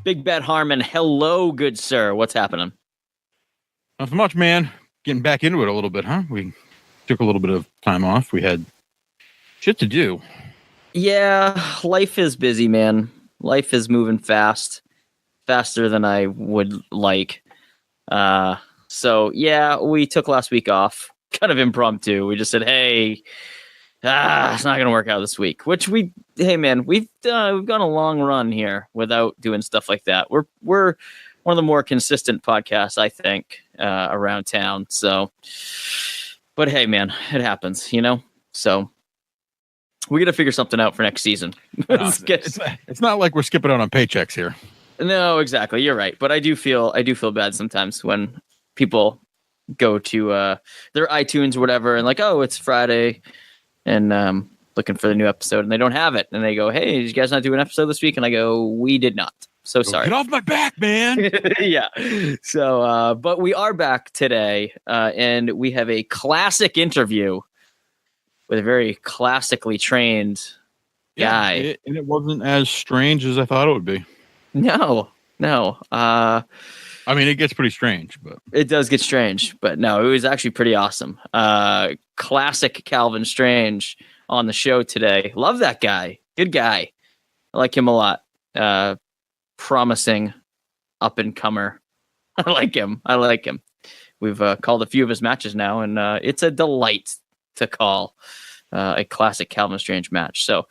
Big Bad Harmon, hello, good sir. What's happening? Not so much, man. Getting back into it a little bit, huh? We took a little bit of time off. We had shit to do. Yeah, life is busy, man. Life is moving faster than I would like. So yeah, we took last week off, kind of impromptu. We just said, hey, it's not gonna work out this week. Hey man, we've gone a long run here without doing stuff like that. We're one of the more consistent podcasts, I think, around town. So, but hey, man, it happens, you know. So we got to figure something out for next season. It's not like we're skipping out on paychecks here. No, exactly. You're right. But I do feel bad sometimes when people go to their iTunes or whatever and like, oh, it's Friday and looking for the new episode and they don't have it. And they go, hey, did you guys not do an episode this week? And I go, we did not. So sorry. Get off my back, man. Yeah. So, but we are back today and we have a classic interview with a very classically trained guy. And it wasn't as strange as I thought it would be. No. I mean, it gets pretty strange, but it does get strange. But no, it was actually pretty awesome. Classic Kalvin Strange on the show today. Love that guy. Good guy. I like him a lot. Promising up and comer. I like him. We've called a few of his matches now, and it's a delight to call a classic Kalvin Strange match. So,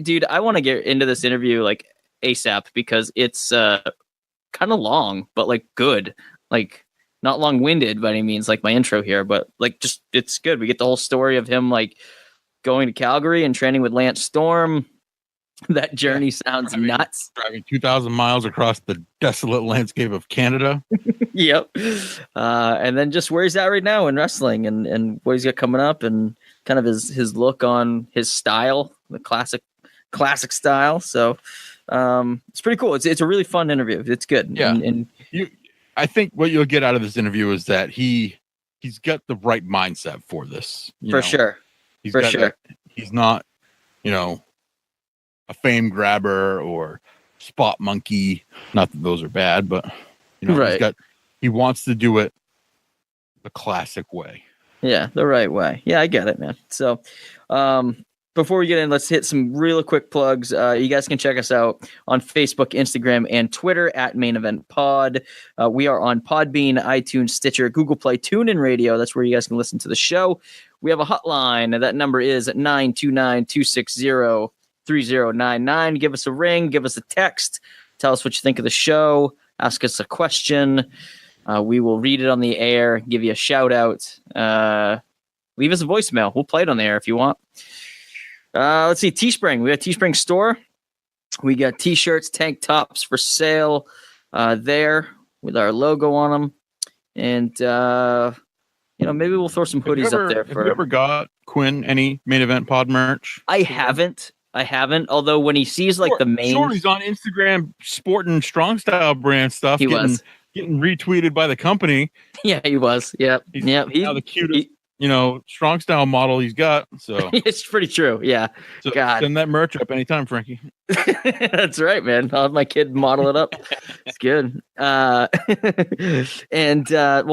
dude, I want to get into this interview like ASAP because it's kind of long, but like good, like not long-winded by any means, like my intro here, but like just it's good. We get the whole story of him like going to Calgary and training with Lance Storm. That journey sounds nuts. Driving 2,000 miles across the desolate landscape of Canada. Yep. And then just where he's at right now in wrestling and what he's got coming up and kind of his look on his style, the classic style. So it's pretty cool. It's a really fun interview. It's good. Yeah. I think what you'll get out of this interview is that he's got the right mindset for this. For sure. He's not, a fame grabber or spot monkey. Not that those are bad, but right. He wants to do it the classic way. Yeah, the right way. Yeah, I get it, man. So, before we get in, let's hit some real quick plugs. You guys can check us out on Facebook, Instagram, and Twitter at Main Event Pod. We are on Podbean, iTunes, Stitcher, Google Play, TuneIn Radio. That's where you guys can listen to the show. We have a hotline. That number is 929-260-3099. Give us a ring. Give us a text. Tell us what you think of the show. Ask us a question. We will read it on the air. Give you a shout out. Leave us a voicemail. We'll play it on the air if you want. Let's see. Teespring. We got Teespring store. We got t-shirts, tank tops for sale there with our logo on them. And, maybe we'll throw some hoodies up there. Have you ever got Quinn any Main Event Pod merch? I haven't. Although when he sees like the Maine, sure, he's on Instagram sporting Strong Style brand stuff. Getting retweeted by the company. Yeah, he was. Yep. He's now the cutest, Strong Style model he's got. So it's pretty true. Yeah. So send that merch up anytime, Frankie. That's right, man. I'll have my kid model it up. It's good. And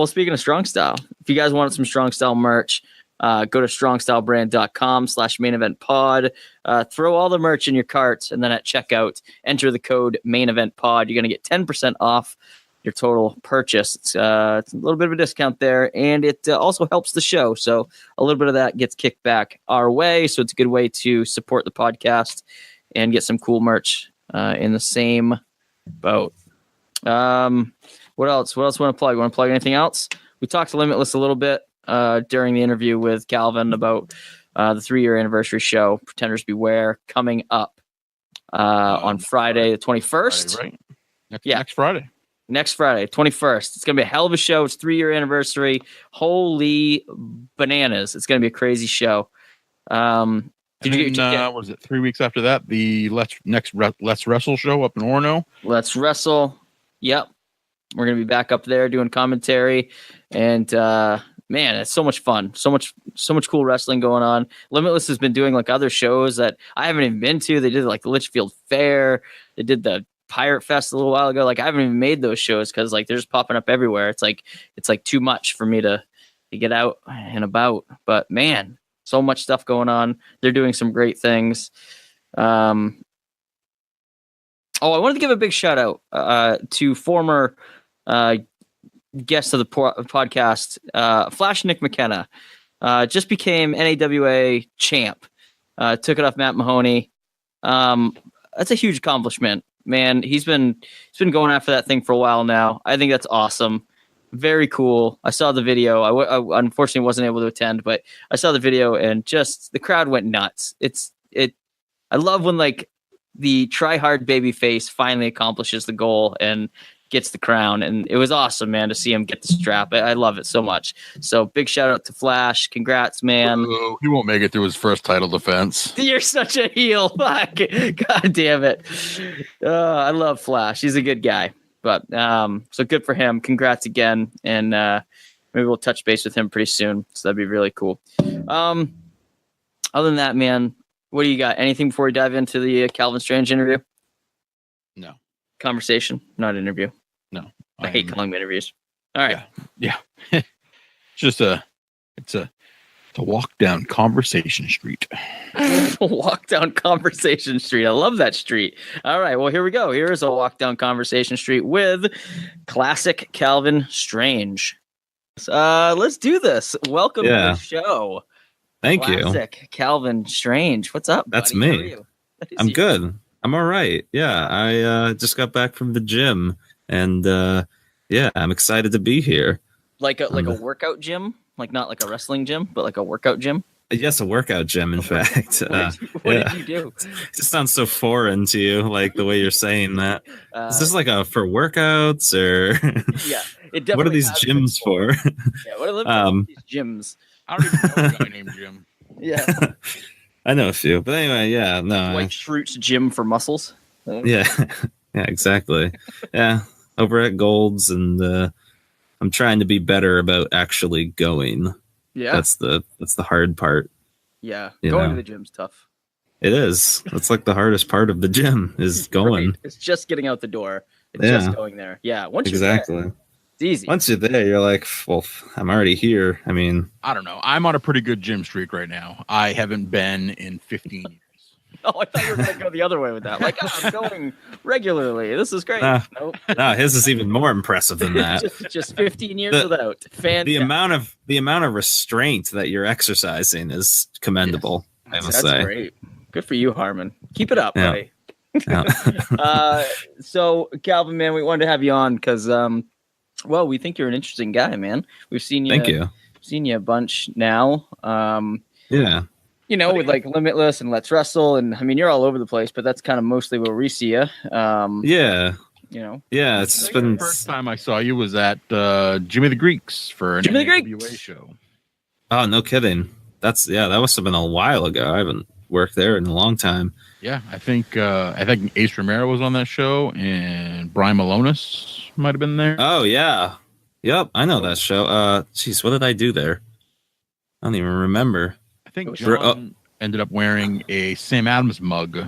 speaking of Strong Style, if you guys wanted some Strong Style merch, go to strongstylebrand.com/main event pod. Throw all the merch in your cart, and then at checkout, enter the code main event pod. You're going to get 10% off your total purchase. It's a little bit of a discount there, and it also helps the show. So a little bit of that gets kicked back our way. So it's a good way to support the podcast and get some cool merch in the same boat. What else? What else want to plug? Want to plug anything else? We talked to Limitless a little bit during the interview with Kalvin about the 3-year anniversary show, Pretenders Beware, coming up on Friday, the 21st. Friday, right? Next Friday. Next Friday, 21st. It's going to be a hell of a show. It's 3-year anniversary. Holy bananas. It's going to be a crazy show. What was it, 3 weeks after that? The Let's Wrestle show up in Orono. Let's Wrestle. Yep. We're going to be back up there doing commentary. And, man, it's so much fun. So much cool wrestling going on. Limitless has been doing like other shows that I haven't even been to. They did like the Litchfield Fair. They did the Pirate Fest a little while ago. Like I haven't even made those shows because like they're just popping up everywhere. It's like too much for me to get out and about. But man, so much stuff going on. They're doing some great things. I wanted to give a big shout out to former guest of the podcast, Flash Nick McKenna. Just became NAWA champ. Took it off Matt Mahoney. That's a huge accomplishment, man. He's been going after that thing for a while now. I think that's awesome. Very cool. I saw the video. I unfortunately wasn't able to attend, but I saw the video and just the crowd went nuts. I love when like the try hard baby face finally accomplishes the goal and gets the crown, and it was awesome, man, to see him get the strap. I love it so much. So big shout out to Flash. Congrats, man. He won't make it through his first title defense. You're such a heel. Fuck. God damn it. I love Flash. He's a good guy. But so good for him. Congrats again. And maybe we'll touch base with him pretty soon. So that'd be really cool. Other than that, man, what do you got? Anything before we dive into the Kalvin Strange interview? No. Conversation, not interview. No. I hate calling them interviews. All right. Yeah. It's a walk down Conversation Street. Walk down Conversation Street. I love that street. All right. Well, here we go. Here is a walk down Conversation Street with Classic Kalvin Strange. Let's do this. Welcome to the show. Thank you. Classic Kalvin Strange. What's up, buddy? That's me. I'm good. I'm all right. Yeah. I just got back from the gym and I'm excited to be here. Like a workout gym? Like not like a wrestling gym, but like a workout gym? Yes, a workout gym, in fact. What did you do? It just sounds so foreign to you, like the way you're saying that. Is this like for workouts or? Yeah, it definitely. What are these gyms for? Yeah, what are these gyms? I don't even know a guy named Jim. Yeah, I know a few, but anyway, yeah, no. White Shroot's gym for muscles. Yeah, yeah, exactly. Yeah, over at Gold's, and I'm trying to be better about actually going. Yeah, that's the hard part. Yeah, going to the gym's tough. It is. That's like the hardest part of the gym is going. Right. It's just getting out the door. It's just going there. Yeah, once you're there, it's easy. Once you're there, you're like, well, I'm already here. I mean, I don't know. I'm on a pretty good gym streak right now. I haven't been in 15 years. Oh, I thought you were going to go the other way with that. Like, I'm going regularly. This is great. Nope. No, his is even more impressive than that. just 15 years without. Fantastic. The amount of restraint that you're exercising is commendable. Yes. I must say. That's great. Good for you, Harmon. Keep it up, buddy. Yeah. So, Kalvin, man, we wanted to have you on because, we think you're an interesting guy, man. We've seen you. Thank you. Seen you a bunch now. Yeah. You know, with like Limitless and Let's Wrestle, and I mean, you're all over the place, but that's kind of mostly where we see you. Yeah. You know. Yeah, it's been the first time I saw you was at Jimmy the Greeks for an NWA show. Oh, no kidding. That must have been a while ago. I haven't worked there in a long time. Yeah, I think Ace Romero was on that show, and Brian Malonis might have been there. Oh yeah, yep, I know that show. Geez, what did I do there? I don't even remember. I think John ended up wearing a Sam Adams mug.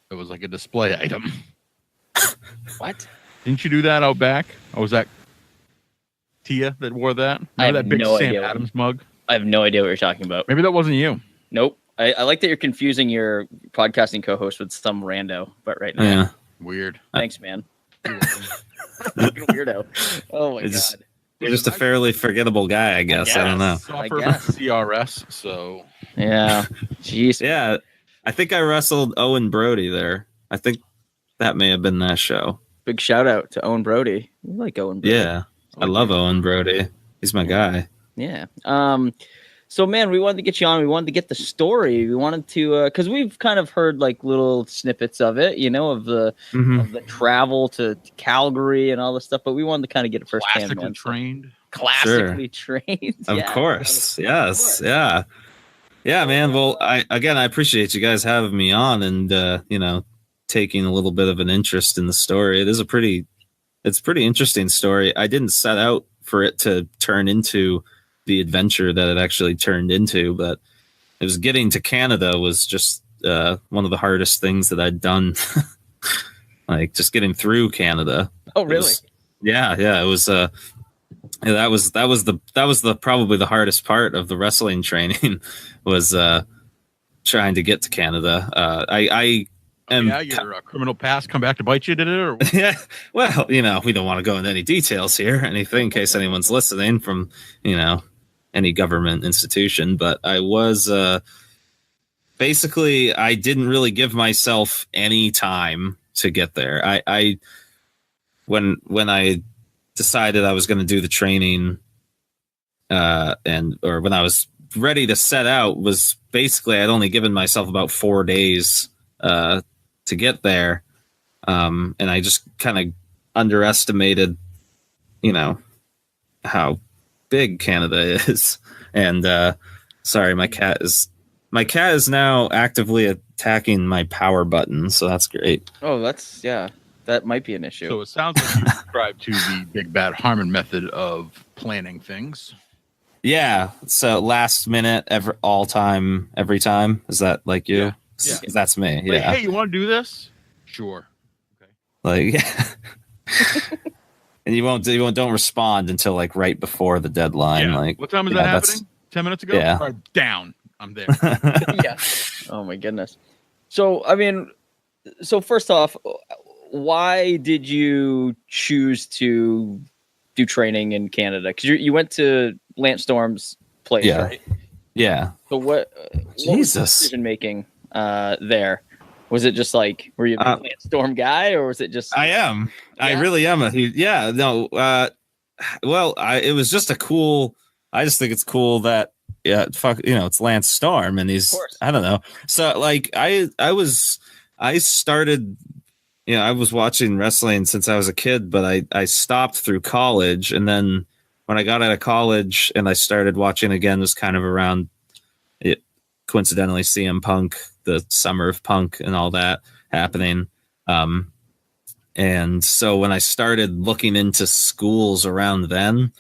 It was like a display item. What? Didn't you do that out back? Or was that Tia that wore that? I have that big no Sam idea Adams mug? I have no idea what you're talking about. Maybe that wasn't you. Nope. I like that you're confusing your podcasting co-host with some rando, but right now. Yeah. Weird. Thanks, man. Fucking weirdo. Oh my god. You're just a fairly forgettable guy, I guess. I don't know. I guess. CRS, so. Yeah. Jeez. Yeah. I think I wrestled Owen Brody there. I think that may have been that show. Big shout out to Owen Brody. You like Owen Brody. Yeah. I love Owen Brody. He's my guy. Yeah. So, man, we wanted to get you on. We wanted to get the story. We wanted to, because we've kind of heard like little snippets of it, you know, of the travel to Calgary and all this stuff. But we wanted to kind of get it firsthand. Classically trained. Of course. Yes. Yeah. Yeah, man. Well, I appreciate you guys having me on and, taking a little bit of an interest in the story. It's a pretty interesting story. I didn't set out for it to turn into the adventure that it actually turned into, but it was getting to Canada was just one of the hardest things that I'd done. like just getting through Canada. Oh, really? It was that was the probably the hardest part of the wrestling training was trying to get to Canada. Your criminal past come back to bite you, did it? Or what? Yeah, well, we don't want to go into any details here, anything in case anyone's listening from, any government institution. But I was basically, I didn't really give myself any time to get there. When I decided I was going to do the training, or when I was ready to set out, was basically I'd only given myself about 4 days to get there, and I just kind of underestimated, how big Canada is. And sorry, my cat is now actively attacking my power button, so that's great. Oh, that might be an issue. So it sounds like you subscribe to the Big Bad Harmon method of planning things. Yeah. So last minute, all time, every time. Is that like you? Yeah. That's me. Like, yeah. hey, you want to do this? Sure. Okay. Like, yeah. And you don't respond until like right before the deadline. Yeah. Like, what time is that happening? 10 minutes ago? Yeah. All right, down. I'm there. Yeah. Oh my goodness. So, I mean, first off, why did you choose to do training in Canada? Because you went to Lance Storm's place, right? Yeah. So what was the decision making there? Was it just like, were you a Lance Storm guy, or was it just? I am. Yeah? I really am. It was just I just think it's cool that, it's Lance Storm, and he's, I don't know. So like, I started, I was watching wrestling since I was a kid, but I stopped through college. And then when I got out of college and I started watching again, was kind of around it, coincidentally, CM Punk, the summer of Punk and all that happening. And so when I started looking into schools around then,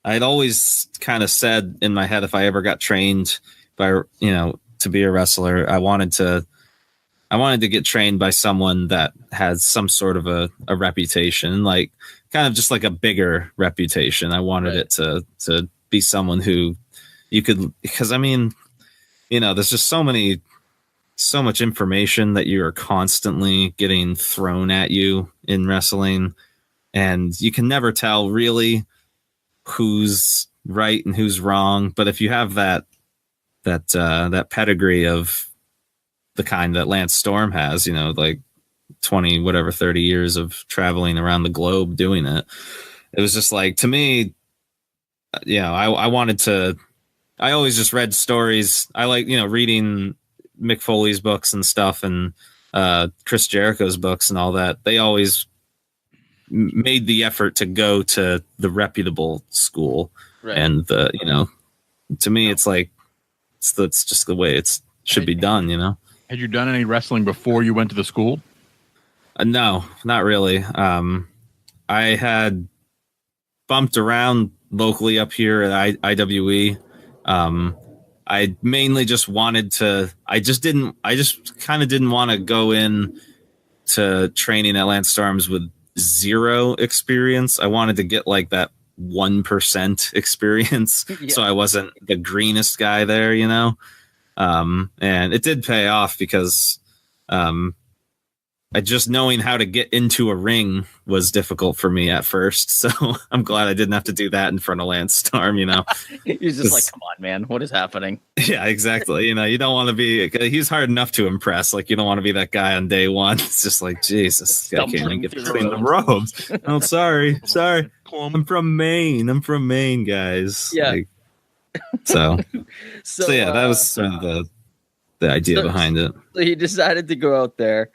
I'd always kind of said in my head, if I ever got trained by, to be a wrestler, I wanted to get trained by someone that has some sort of a reputation, like kind of just like a bigger reputation. I wanted it to be someone who you could, because I mean, there's just so much information that you are constantly getting thrown at you in wrestling, and you can never tell really who's right and who's wrong. But if you have that pedigree of the kind that Lance Storm has, like 30 years of traveling around the globe doing it. It was just like, to me, I wanted to, I always just read stories. I like, reading Mick Foley's books and stuff, and Chris Jericho's books and all that. They always made the effort to go to the reputable school. Right. And to me, it's like, it's just the way it should be done, Had you done any wrestling before you went to the school? No, not really. I had bumped around locally up here at IWE. I mainly just wanted to, I just kind of didn't want to go in to training at Lance Storm's with zero experience. I wanted to get like that 1% experience. Yeah. So I wasn't the greenest guy there, and it did pay off because just knowing how to get into a ring was difficult for me at first. So I'm glad I didn't have to do that in front of Lance Storm, You're just like, come on, man, what is happening? Yeah, exactly. You don't want to be, he's hard enough to impress. Like, you don't want to be that guy on day one. It's just like, Jesus, I can't even get to clean the robes. Oh, sorry. I'm from Maine, guys. Yeah. Like, so yeah, that was sort of the idea behind it. So you decided to go out there.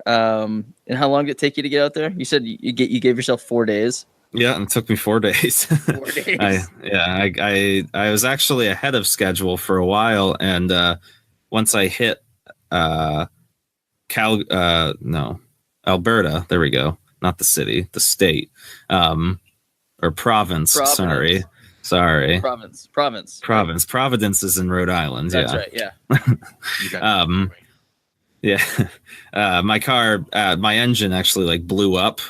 And how long did it take you to get out there? You said you gave yourself 4 days. Yeah, and it took me 4 days. 4 days. I was actually ahead of schedule for a while, and once I hit Alberta, there we go, not the city, the state, or province. Sorry. Province. Providence is in Rhode Island. That's right. Yeah. Yeah. My car, my engine actually like blew up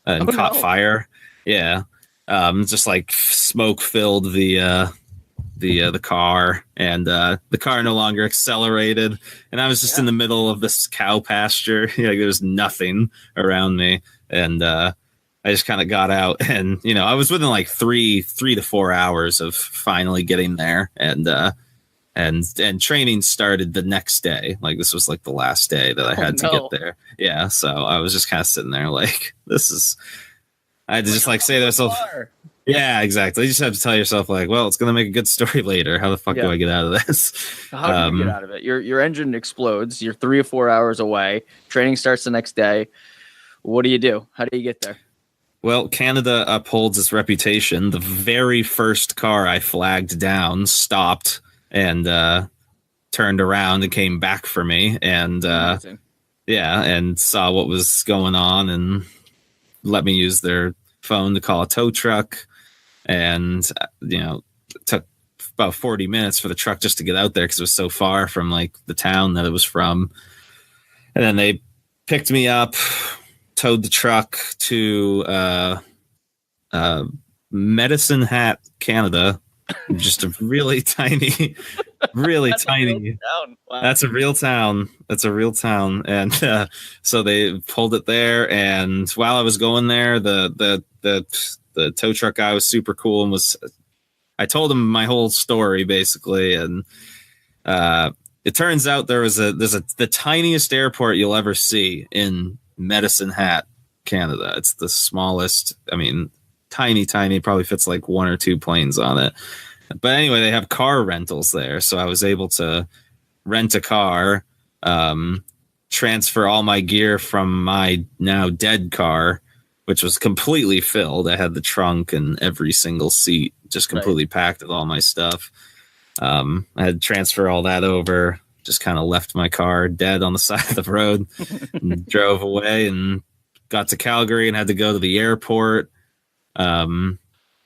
and caught fire. Yeah. Just like smoke filled the car, and the car no longer accelerated, and I was just in the middle of this cow pasture. Like there was nothing around me, and I just kind of got out, and I was within like three to 4 hours of finally getting there, and training started the next day. Like this was like the last day that I had to get there. Yeah, so I was just kind of sitting there like, this is. I had to just like say to myself. Yeah, exactly. You just have to tell yourself like, well, it's going to make a good story later. How the fuck do I get out of this? How do you get out of it? Your engine explodes. You're 3 or 4 hours away. Training starts the next day. What do you do? How do you get there? Well, Canada upholds its reputation. The very first car I flagged down stopped and turned around and came back for me, and and saw what was going on and let me use their phone to call a tow truck. And it took about 40 minutes for the truck just to get out there because it was so far from like the town that it was from. And then they picked me up, towed the truck to Medicine Hat, Canada. Just a really tiny, tiny. Wow. That's a real town. And so they pulled it there. And while I was going there, the tow truck guy was super cool and I told him my whole story basically. And it turns out there's the tiniest airport you'll ever see in Medicine Hat, Canada. It's the smallest. I mean, tiny, probably fits like 1 or 2 planes on it. But anyway, they have car rentals there. So I was able to rent a car, transfer all my gear from my now dead car, which was completely filled. I had the trunk and every single seat just completely packed with all my stuff. I had to transfer all that over, just kind of left my car dead on the side of the road and drove away and got to Calgary and had to go to the airport. And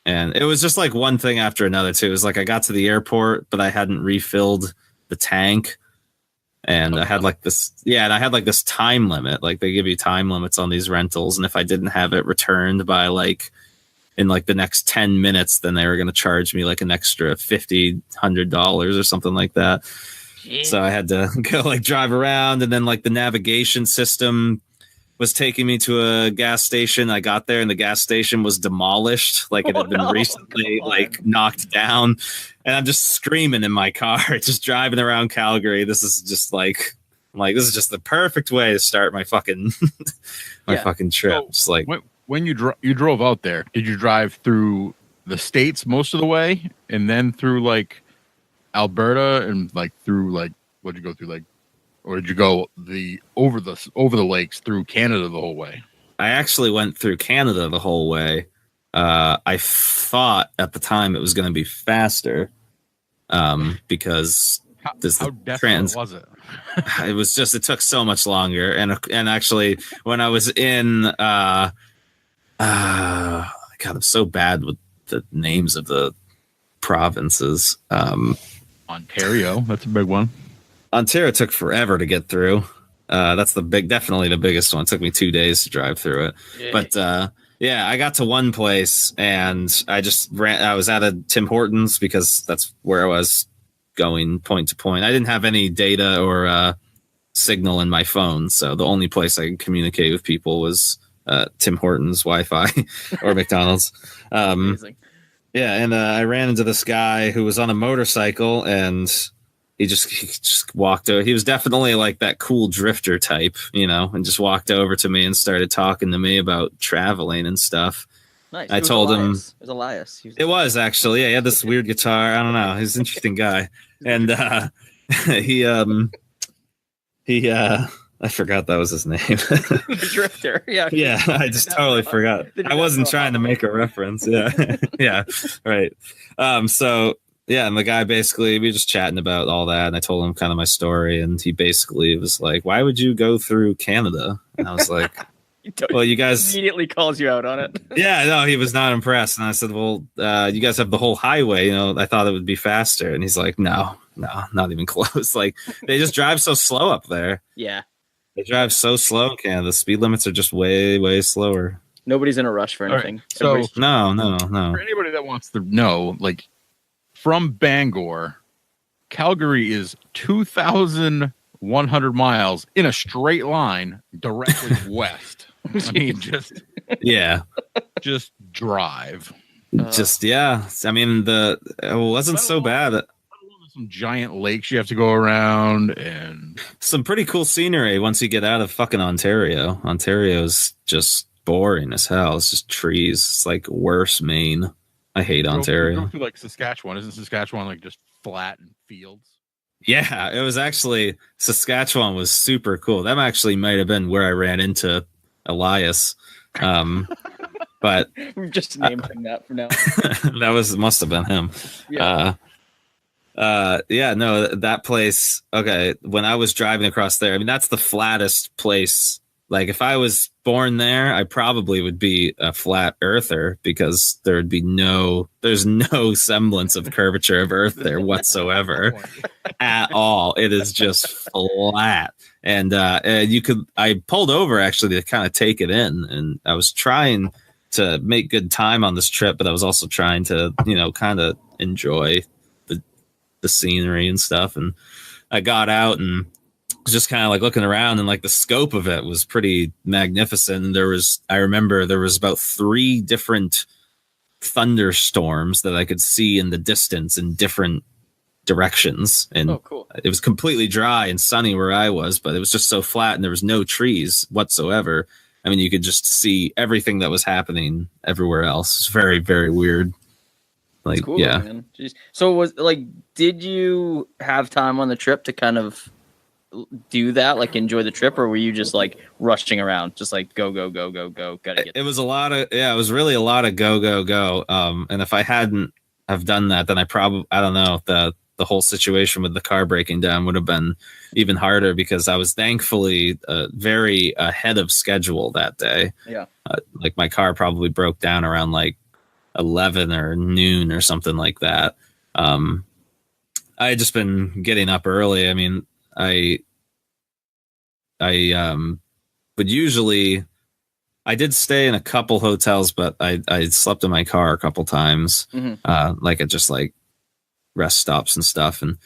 it was just like one thing after another too. It was like I got to the airport, but I hadn't refilled the tank. And I had like this, and I had like this time limit. Like they give you time limits on these rentals. And if I didn't have it returned by like in like the next 10 minutes, then they were going to charge me like an extra $50, $100 or something like that. Jeez. So I had to go like drive around, and then like the navigation system was taking me to a gas station. I got there and the gas station was demolished. Like it had been recently like knocked down, and I'm just screaming in my car, just driving around Calgary. This is just like this is just the perfect way to start my fucking, fucking trip. So just like when you drove out there, did you drive through the States most of the way and then through like Alberta and like through like, what'd you go through? Like, or did you go over the lakes through Canada the whole way? I actually went through Canada the whole way. I thought at the time it was going to be faster because how desperate was it? It was just, it took so much longer. And actually when I was in God, I'm so bad with the names of the provinces. Ontario, that's a big one. Ontario took forever to get through. That's definitely the biggest one. It took me 2 days to drive through it. Yeah. But I got to one place and I was at a Tim Hortons because that's where I was going point to point. I didn't have any data or signal in my phone. So the only place I could communicate with people was Tim Hortons Wi-Fi or McDonald's. Amazing. Yeah. And I ran into this guy who was on a motorcycle, and he just walked over. He was definitely like that cool drifter type, and just walked over to me and started talking to me about traveling and stuff. Nice. I told him it was Elias. It was actually, he had this weird guitar. I don't know. He's an interesting guy. And he I forgot that was his name. The drifter. Yeah. Yeah. I just totally forgot. I wasn't trying to make a reference. Yeah. Yeah. Right. So yeah, and the guy basically, we were just chatting about all that, and I told him kind of my story, and he basically was like, "Why would you go through Canada?" And I was like, "Well, you guys..." Immediately calls you out on it. Yeah, no, he was not impressed, and I said, "Well, you guys have the whole highway. I thought it would be faster." And he's like, "No, No, not even close. Like they just drive so slow up there. Yeah. They drive so slow in Canada. The speed limits are just way, way slower. Nobody's in a rush for anything. Right. So no. For anybody that wants to know, like from Bangor, Calgary is 2,100 miles in a straight line directly west. I mean, just drive. I mean, it wasn't so bad. Some giant lakes you have to go around and some pretty cool scenery once you get out of fucking Ontario. Ontario's just boring as hell. It's just trees. It's like worse Maine. I hate Ontario. Go through like Saskatchewan. Isn't Saskatchewan like just flat and fields? Yeah, it was actually Saskatchewan was super cool. That actually might have been where I ran into Elias. But we've just named him that for now. must have been him. Yeah. That place. Okay, when I was driving across there, I mean, that's the flattest place. Like, if I was born there, I probably would be a flat earther because there's no semblance of curvature of Earth there whatsoever at all. It is just flat. And I pulled over actually to kind of take it in, and I was trying to make good time on this trip, but I was also trying to, kind of enjoy the scenery and stuff. And I got out and was just kind of like looking around, and like the scope of it was pretty magnificent. And I remember there was about 3 different thunderstorms that I could see in the distance in different directions. And cool. It was completely dry and sunny where I was, but it was just so flat and there was no trees whatsoever. I mean, you could just see everything that was happening everywhere else. It's very, very weird. Like, cool, yeah. Man. Jeez. So did you have time on the trip to kind of do that, like enjoy the trip, or were you just like rushing around, just like go, gotta get? It was it was really a lot of go. And if I hadn't have done that, then I don't know, the whole situation with the car breaking down would have been even harder, because I was thankfully very ahead of schedule that day. Yeah. Like my car probably broke down around like 11 or noon or something like that. I had just been getting up early. I mean, I would usually, I did stay in a couple hotels, but I slept in my car a couple times, like at just like rest stops and stuff. And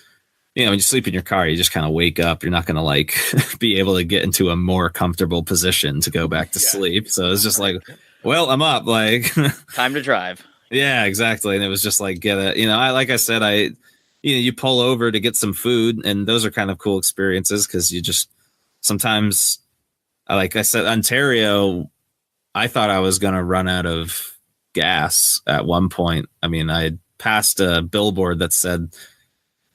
when you sleep in your car, you just kind of wake up. You're not going to like be able to get into a more comfortable position to go back to sleep. So it's just like, well, I'm up, like time to drive. Yeah, exactly. And it was just like, like I said, you pull over to get some food, and those are kind of cool experiences, because you just sometimes, like I said, Ontario, I thought I was going to run out of gas at one point. I mean, I had passed a billboard that said,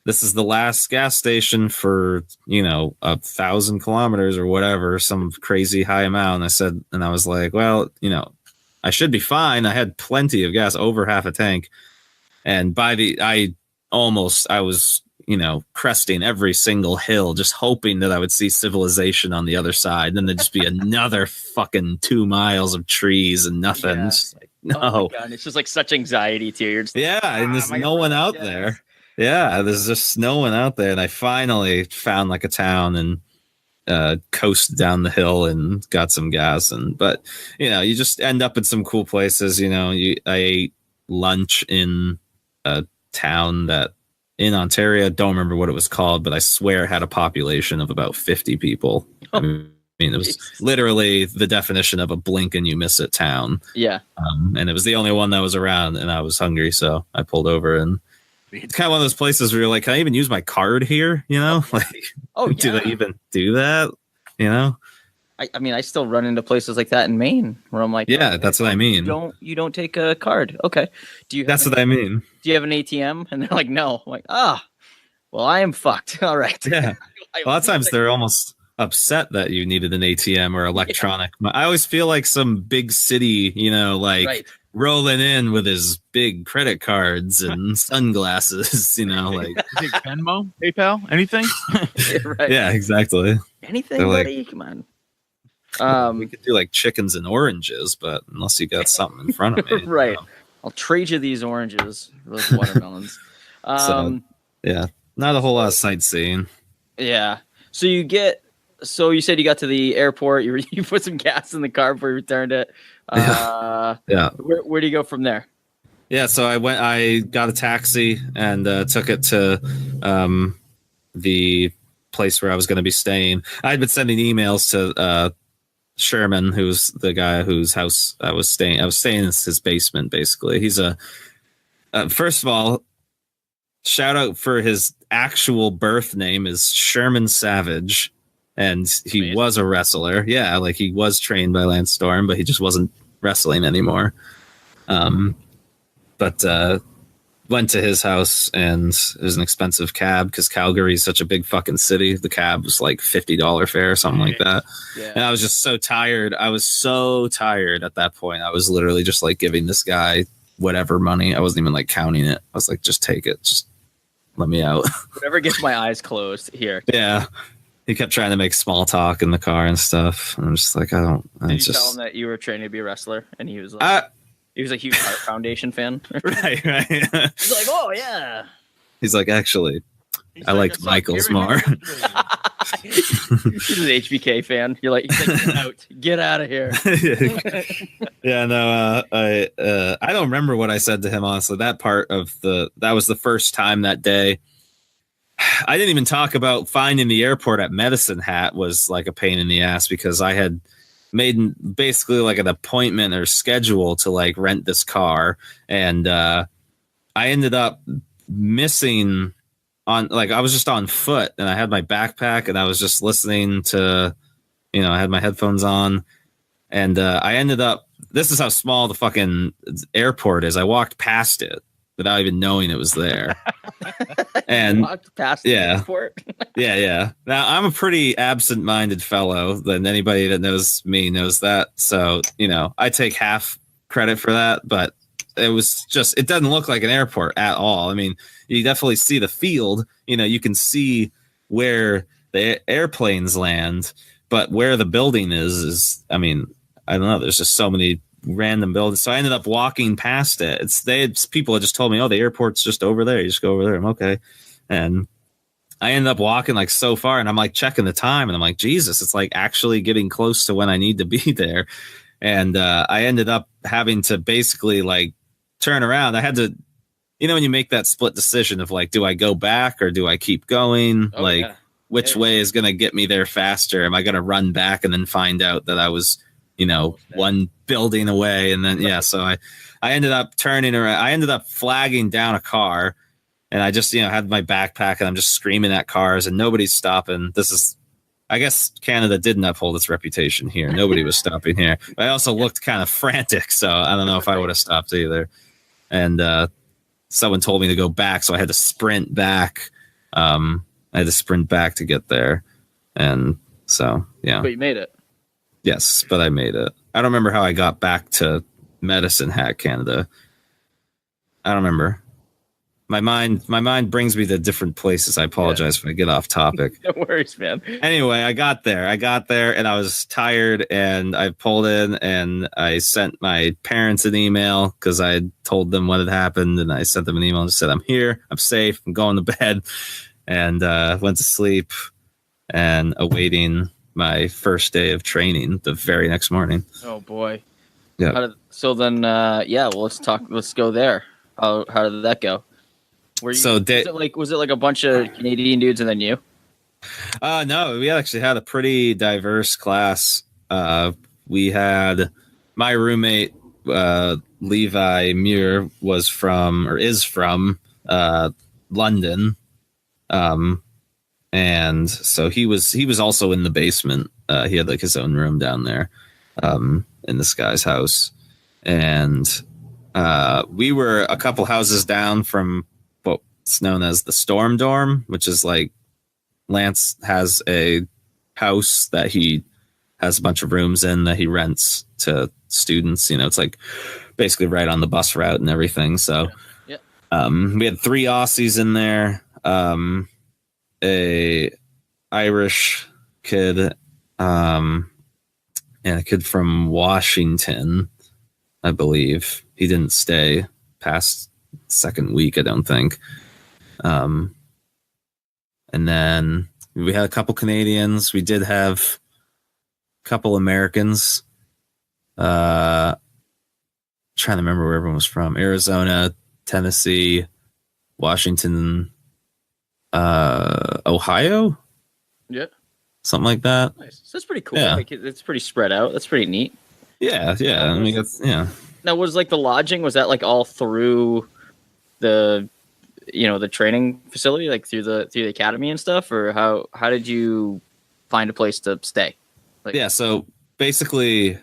this is the last gas station for, 1,000 kilometers or whatever, some crazy high amount. And I was like, well, I should be fine. I had plenty of gas, over half a tank. And I was, cresting every single hill, just hoping that I would see civilization on the other side. Then there'd just be another fucking 2 miles of trees and nothing. Yeah. Just like, no. Oh my God, it's just like such anxiety to you. And there's no one out there. Yeah, there's just no one out there. And I finally found like a town and coast down the hill and got some gas. But you just end up in some cool places. I ate lunch in a town that in Ontario, don't remember what it was called, but I swear it had a population of about 50 people. I mean, it was literally the definition of a blink and you miss it town. Yeah. And it was the only one that was around, and I was hungry, so I pulled over. And it's kind of one of those places where you're like, can I even use my card here? Like, do they even do that? I mean, I still run into places like that in Maine where I'm like, yeah, that's what I mean. You don't take a card. Okay. That's what I mean. Do you have an ATM? And they're like, no. I'm like, well, I am fucked. All right. Yeah. A lot of times they're almost upset that you needed an ATM or electronic. Yeah. I always feel like some big city, rolling in with his big credit cards and sunglasses, like Venmo, PayPal, anything. Right. Yeah, exactly. Anything, buddy? Come on. We could do like chickens and oranges, but unless you got something in front of me, right? I'll trade you these oranges, those watermelons. So, yeah, Not a whole lot of sightseeing. Yeah. So you said you got to the airport. You put some gas in the car before you returned it. Yeah. Where do you go from there? Yeah. So I got a taxi and took it to the place where I was going to be staying. I had been sending emails to Sherman, who's the guy whose house I was staying. I was staying in his basement, basically. He's first of all, shout out for his actual birth name is Sherman Savage, and he Amazing. was a wrestler. Yeah, like he was trained by Lance Storm, but he just wasn't wrestling anymore. But went to his house, and it was an expensive cab because Calgary is such a big fucking city. The cab was like $50 fare or something like that. Yeah. And I was just so tired. I was so tired at that point. I was literally just like giving this guy whatever money. I wasn't even like counting it. I was like, just take it. Just let me out. Whatever gets my eyes closed here. Yeah. He kept trying to make small talk in the car and stuff. And I'm just like, I don't. Did you tell him that you were training to be a wrestler? And he was like, he was a huge Heart Foundation fan. Right. He's like, oh, yeah. He's like, actually, I liked Michael's more. He's an HBK fan. You're like, get out of here. Yeah, no, I don't remember what I said to him, honestly. That was the first time that day. I didn't even talk about finding the airport at Medicine Hat was like a pain in the ass because I had made basically like an appointment or schedule to like rent this car. And I ended up missing on, like, I was just on foot and I had my backpack and I was just listening to, I had my headphones on and I ended up, this is how small the fucking airport is. I walked past it without even knowing it was there. And walked past the airport. Yeah. Now I'm a pretty absent-minded fellow, and anybody that knows me knows that. So, I take half credit for that, but it was just, it doesn't look like an airport at all. I mean, you definitely see the field, you can see where the airplanes land, but where the building is, I mean, I don't know. There's just so many random buildings. So I ended up walking past it. People had just told me, oh, the airport's just over there. You just go over there. I'm okay. And I ended up walking like so far and I'm like checking the time and I'm like, Jesus, it's like actually getting close to when I need to be there. And I ended up having to basically like turn around. I had to, when you make that split decision of like, do I go back or do I keep going? Which way is going to get me there faster? Am I going to run back and then find out that I was, one building away? And then, so I ended up turning around. I ended up flagging down a car and I just, had my backpack and I'm just screaming at cars and nobody's stopping. I guess Canada didn't uphold its reputation here. Nobody was stopping here. But I also looked kind of frantic. So I don't know if I would have stopped either. And someone told me to go back. So I had to sprint back. I had to sprint back to get there. And so, yeah. But you made it. Yes, but I made it. I don't remember how I got back to Medicine Hat, Canada. I don't remember. My mind brings me to different places. I apologize if I get off topic. No worries, man. Anyway, I got there and I was tired and I pulled in and I sent my parents an email because I had told them what had happened and I sent them an email and just said, I'm here, I'm safe, I'm going to bed, and went to sleep and awaiting my first day of training the very next morning. Oh boy. Yeah. So then, well, let's go there. How did that go? Was it like a bunch of Canadian dudes and then you? No, we actually had a pretty diverse class. We had my roommate, Levi Muir, is from London. And so he was also in the basement. He had like his own room down there, in this guy's house. And we were a couple houses down from what's known as the Storm Dorm, which is like Lance has a house that he has a bunch of rooms in that he rents to students. It's like basically right on the bus route and everything. So we had 3 Aussies in there. A Irish kid, and a kid from Washington, I believe. He didn't stay past second week, I don't think. And then we had a couple Canadians. We did have a couple Americans. Trying to remember where everyone was from. Arizona, Tennessee, Washington, Ohio? Yeah. Something like that. Nice. So that's pretty cool. Yeah. Like it's pretty spread out. That's pretty neat. Yeah. I mean, Now, was like the lodging, was that like all through the training facility, like through the academy and stuff, or how did you find a place to stay? Like, yeah. So basically,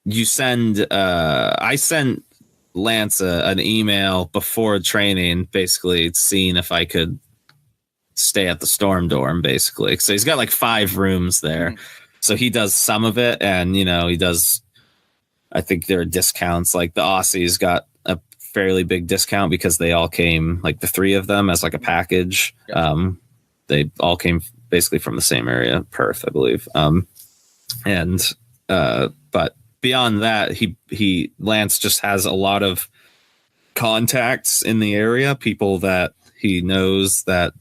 you send. I sent Lance an email before training, basically seeing if I could stay at the Storm Dorm, basically. So he's got like 5 rooms there. So he does some of it, and he does. I think there are discounts. Like the Aussies got a fairly big discount because they all came, like the 3 of them, as like a package. Gotcha. They all came basically from the same area, Perth, I believe. But beyond that, Lance just has a lot of contacts in the area, people that he knows that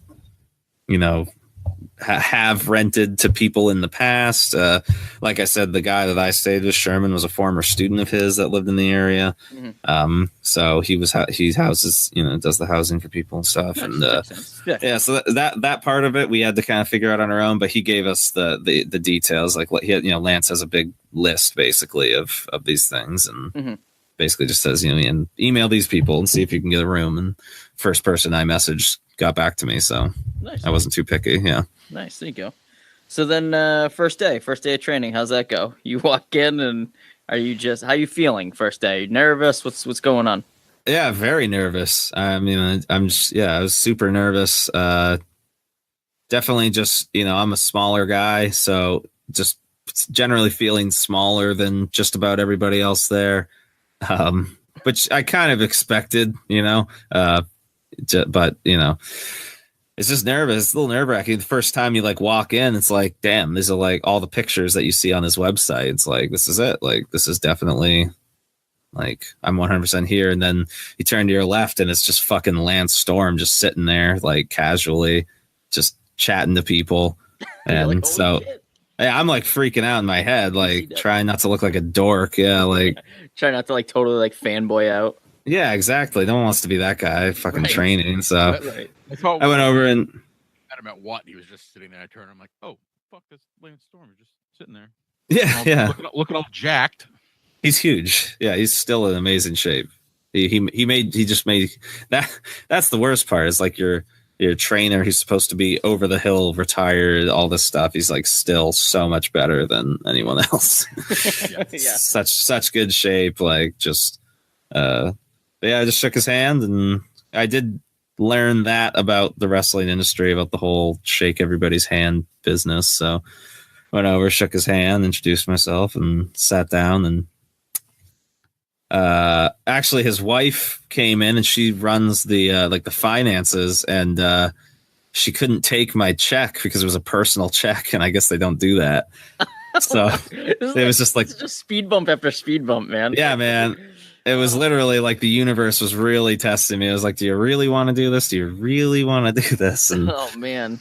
have rented to people in the past. Like I said, the guy that I stayed with, Sherman, was a former student of his that lived in the area. Mm-hmm. So he houses, does the housing for people and stuff. Nice. And so that part of it we had to kind of figure out on our own. But he gave us the details. Like Lance has a big list basically of these things, and mm-hmm. basically just says and email these people and see if you can get a room. And first person I messaged got back to me, so nice. I wasn't too picky. Yeah. Nice, there you go. So then, first day of training, how's that go? You walk in, and how you feeling first day? Nervous? What's going on? Yeah, very nervous. I mean, I was super nervous. Definitely just, I'm a smaller guy, so just generally feeling smaller than just about everybody else there. Which I kind of expected, but it's just nervous. It's a little nerve-wracking. The first time you walk in, it's like, damn, these are all the pictures that you see on his website. It's like, this is it. This is definitely I'm 100% here. And then you turn to your left and it's just fucking Lance Storm just sitting there, casually just chatting to people. And so yeah, I'm freaking out in my head, trying not to look like a dork. Yeah. Try not to totally fanboy out. Yeah, exactly. No one wants to be that guy fucking training. So right. I went over and met him at Watt. He was just sitting there. I turned. I'm like, oh fuck, that's Lance Storm. He's just sitting there. Yeah, looking all jacked. He's huge. Yeah, he's still in amazing shape. He just made that. That's the worst part. Is your trainer. He's supposed to be over the hill, retired, all this stuff. He's still so much better than anyone else. Yeah. Such good shape. I just shook his hand, and I did learn that about the wrestling industry, about the whole shake everybody's hand business. So went over, shook his hand, introduced myself, and sat down. And actually his wife came in, and she runs the the finances, and she couldn't take my check because it was a personal check, and I guess they don't do that. So it was just speed bump after speed bump, man. Yeah, man. It was literally the universe was really testing me. It was do you really want to do this? Do you really want to do this? And oh man.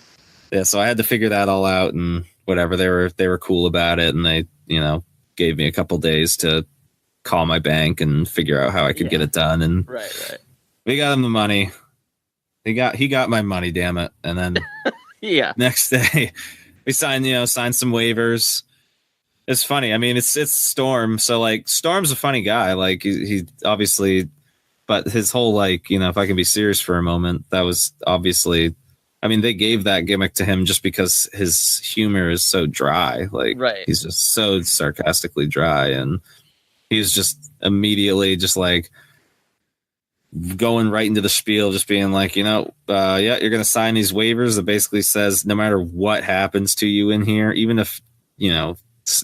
Yeah, so I had to figure that all out, and whatever. They were cool about it, and they, gave me a couple days to call my bank and figure out how I could get it done. And right. We got him the money. He got my money, damn it. And then yeah. Next day we signed some waivers. It's funny. I mean, it's Storm. So Storm's a funny guy. He obviously, but his whole if I can be serious for a moment, that was obviously, I mean, they gave that gimmick to him just because his humor is so dry. Right. He's just so sarcastically dry, and he's just immediately just going right into the spiel, just being yeah, you're going to sign these waivers that basically says no matter what happens to you in here, even if,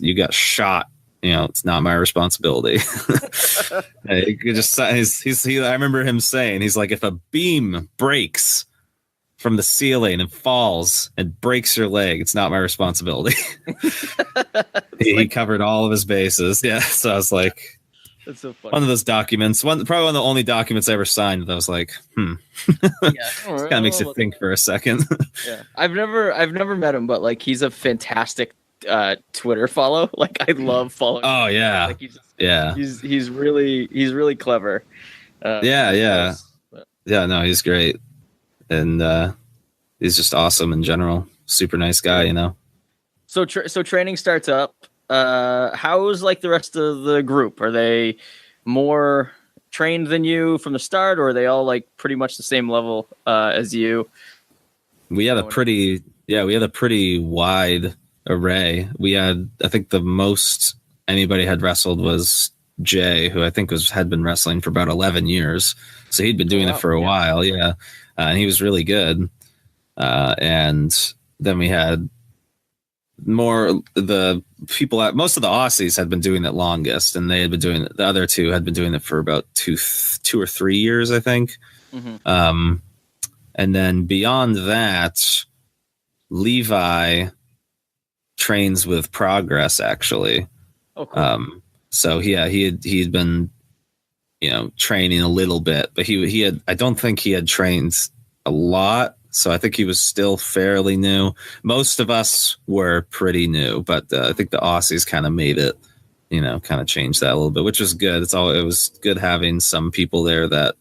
you got shot, it's not my responsibility. I remember him saying, he's if a beam breaks from the ceiling and falls and breaks your leg, it's not my responsibility. He covered all of his bases. Yeah. So I was That's so funny. One of those documents, probably one of the only documents I ever signed that I was like, Yeah, kind of makes you think for a second. Yeah, I've never met him, but like he's a fantastic Twitter follow. Like I love following. Oh yeah, like yeah. He's really clever. Yeah. No, he's great, and he's just awesome in general. Super nice guy, you know. So training starts up. How's like the rest of the group? Are they more trained than you from the start, or are they all like pretty much the same level as you? We had a pretty wide array. We had, I think the most anybody had wrestled was Jay, who I think had been wrestling for about 11 years. So he'd been doing it for a while. Yeah. And he was really good. And then we had more the people at most of the Aussies had been doing it longest, and they had been doing it. The other two had been doing it for about two or 3 years, I think. Mm-hmm. And then beyond that, Levi trains with Progress actually. Oh, cool. So yeah, he'd been, you know, training a little bit, but he had, I don't think he had trained a lot. So I think he was still fairly new. Most of us were pretty new, but I think the Aussies kind of made it, you know, kind of changed that a little bit, which was good. It was good having some people there that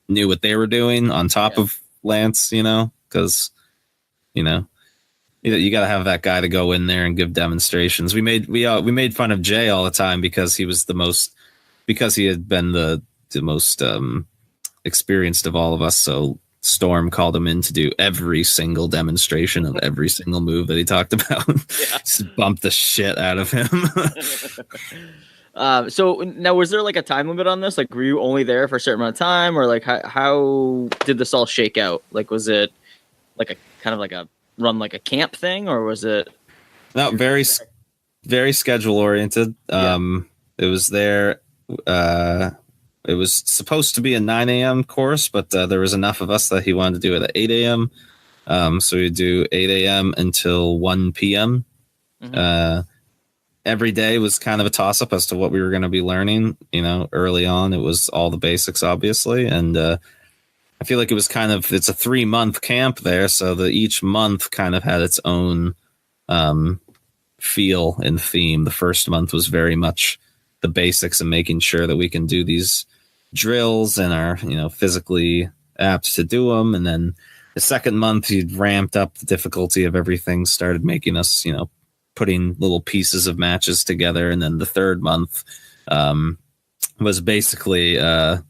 knew what they were doing on top of Lance, you know, because, you know, you got to have that guy to go in there and give demonstrations. We made fun of Jay all the time because he was because he had been the most experienced of all of us. So Storm called him in to do every single demonstration of every single move that he talked about. Just bumped the shit out of him. So now, was there like a time limit on this? Like, were you only there for a certain amount of time, or like how did this all shake out? Like, was it like a kind of like a run like a camp thing, or was it? No, very schedule oriented. It was there. It was supposed to be a 9 a.m. course, but there was enough of us that he wanted to do it at 8 a.m. So we'd do 8 a.m. until 1 p.m. Mm-hmm. Every day was kind of a toss up as to what we were going to be learning. You know, early on, it was all the basics, obviously. And I feel like it's a 3-month camp there. So each month kind of had its own feel and theme. The first month was very much the basics and making sure that we can do these drills and are, you know, physically apt to do them. And then the second month, he ramped up the difficulty of everything, started making us, you know, putting little pieces of matches together. And then the third month was basically a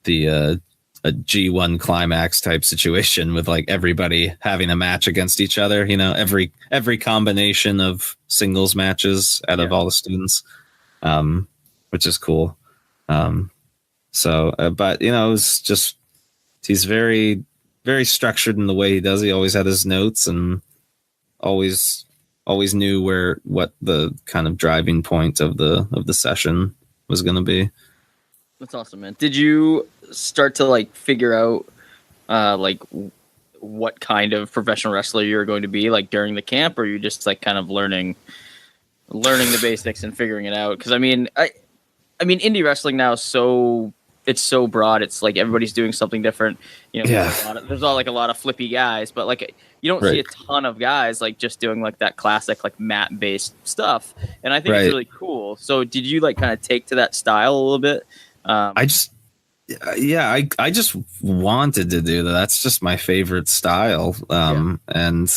G1 climax type situation with like everybody having a match against each other, you know, every combination of singles matches out of all the students. Which is cool. But you know, it was just, he's very, very structured in the way he does. He always had his notes and always knew what the kind of driving point of the session was going to be. That's awesome, man. Did you start to like figure out, like what kind of professional wrestler you're going to be like during the camp, or you just like kind of learning the basics and figuring it out? Because I mean, indie wrestling now it's so broad. It's like everybody's doing something different. You know, there's a lot of flippy guys, but like you don't see a ton of guys like just doing like that classic like mat based stuff. And I think it's really cool. So did you like kind of take to that style a little bit? I just wanted to do that. That's just my favorite style. And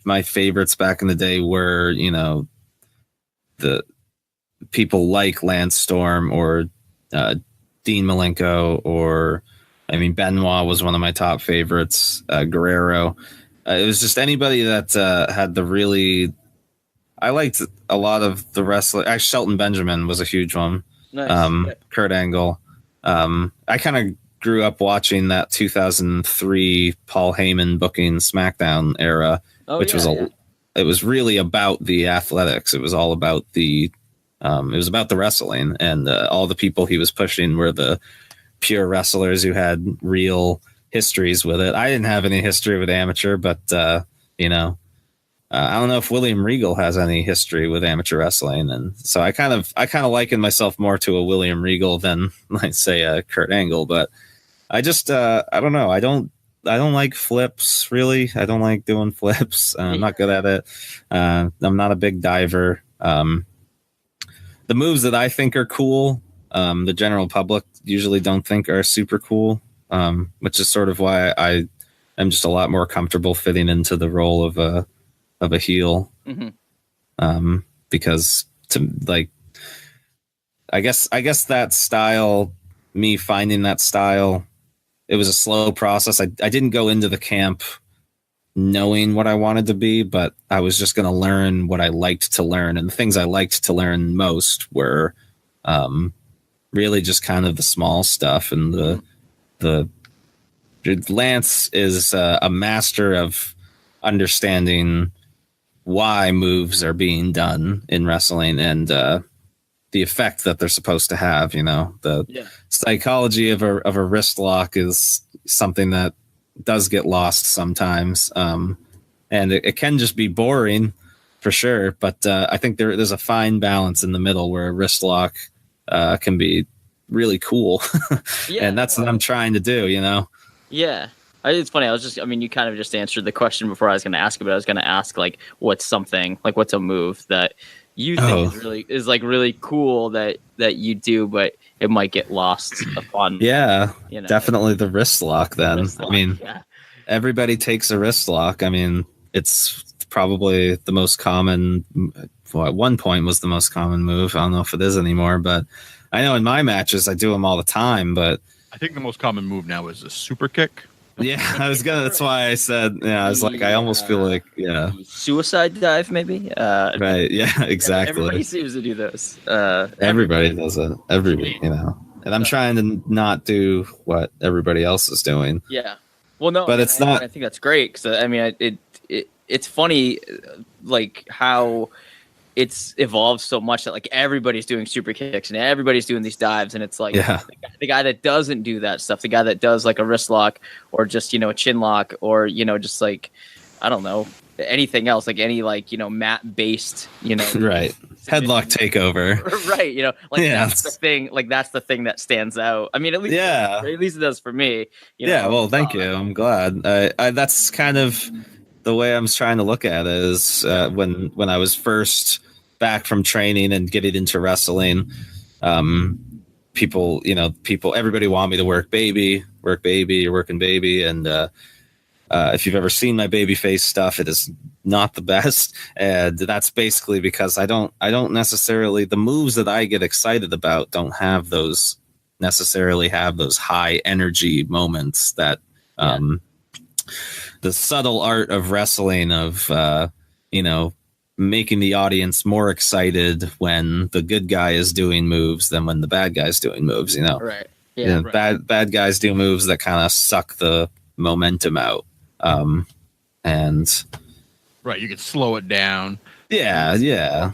my favorites back in the day were, you know, the people like Lance Storm or Dean Malenko, or I mean, Benoit was one of my top favorites. Guerrero. It was just anybody that had the really. I liked a lot of the wrestler. Actually, Shelton Benjamin was a huge one. Nice. Kurt Angle. I kind of grew up watching that 2003 Paul Heyman booking SmackDown era, it was really about the athletics. It was all about the wrestling, and all the people he was pushing were the pure wrestlers who had real histories with it. I didn't have any history with amateur, but you know, I don't know if William Regal has any history with amateur wrestling, and so I kind of liken myself more to a William Regal than, let's say, a Kurt Angle. But I just I don't know. I don't like flips, really. I don't like doing flips. I'm not good at it. I'm not a big diver. The moves that I think are cool, the general public usually don't think are super cool, which is sort of why I am just a lot more comfortable fitting into the role of a heel. Because I guess that style, me finding that style, it was a slow process. I didn't go into the camp knowing what I wanted to be, but I was just going to learn what I liked to learn. And the things I liked to learn most were really just kind of the small stuff. And the Lance is a master of understanding why moves are being done in wrestling and the effect that they're supposed to have. The psychology of a wrist lock is something that does get lost sometimes, and it can just be boring for sure. But I think there's a fine balance in the middle where a wrist lock can be really cool, and that's what I'm trying to do. Yeah. It's funny. You kind of just answered the question before I was going to ask it, but I was going to ask what's a move that you think is really cool that you do, but it might get lost upon. Yeah, definitely the wrist lock. Then everybody takes a wrist lock. It's probably the most common. Well, at one point was the most common move. I don't know if it is anymore, but I know in my matches I do them all the time. But I think the most common move now is a super kick. Yeah, that's why I said, I was like, I almost feel like, suicide dive, maybe. Right. Yeah, exactly. Everybody seems to do those. Everybody does it. And I'm trying to not do what everybody else is doing. Yeah. Well, no, but it's not. I think that's great because it's funny, how it's evolved so much that everybody's doing super kicks and everybody's doing these dives, and it's the guy that doesn't do that stuff, the guy that does a wrist lock or just a chin lock or just I don't know, anything else, any mat based right headlock takeover, right, that's the thing, that's the thing that stands out. At least it does for me. Well, thank you. I'm glad. I that's kind of the way I'm trying to look at it is when I was first back from training and getting into wrestling, everybody wanted me to work baby, you're working baby. And if you've ever seen my baby face stuff, it is not the best. And that's basically because I don't necessarily, the moves that I get excited about don't necessarily have those high energy moments that, the subtle art of wrestling of, making the audience more excited when the good guy is doing moves than when the bad guy's doing moves, Right. Yeah. Right. Bad guys do moves that kind of suck the momentum out. And right. You could slow it down. Yeah.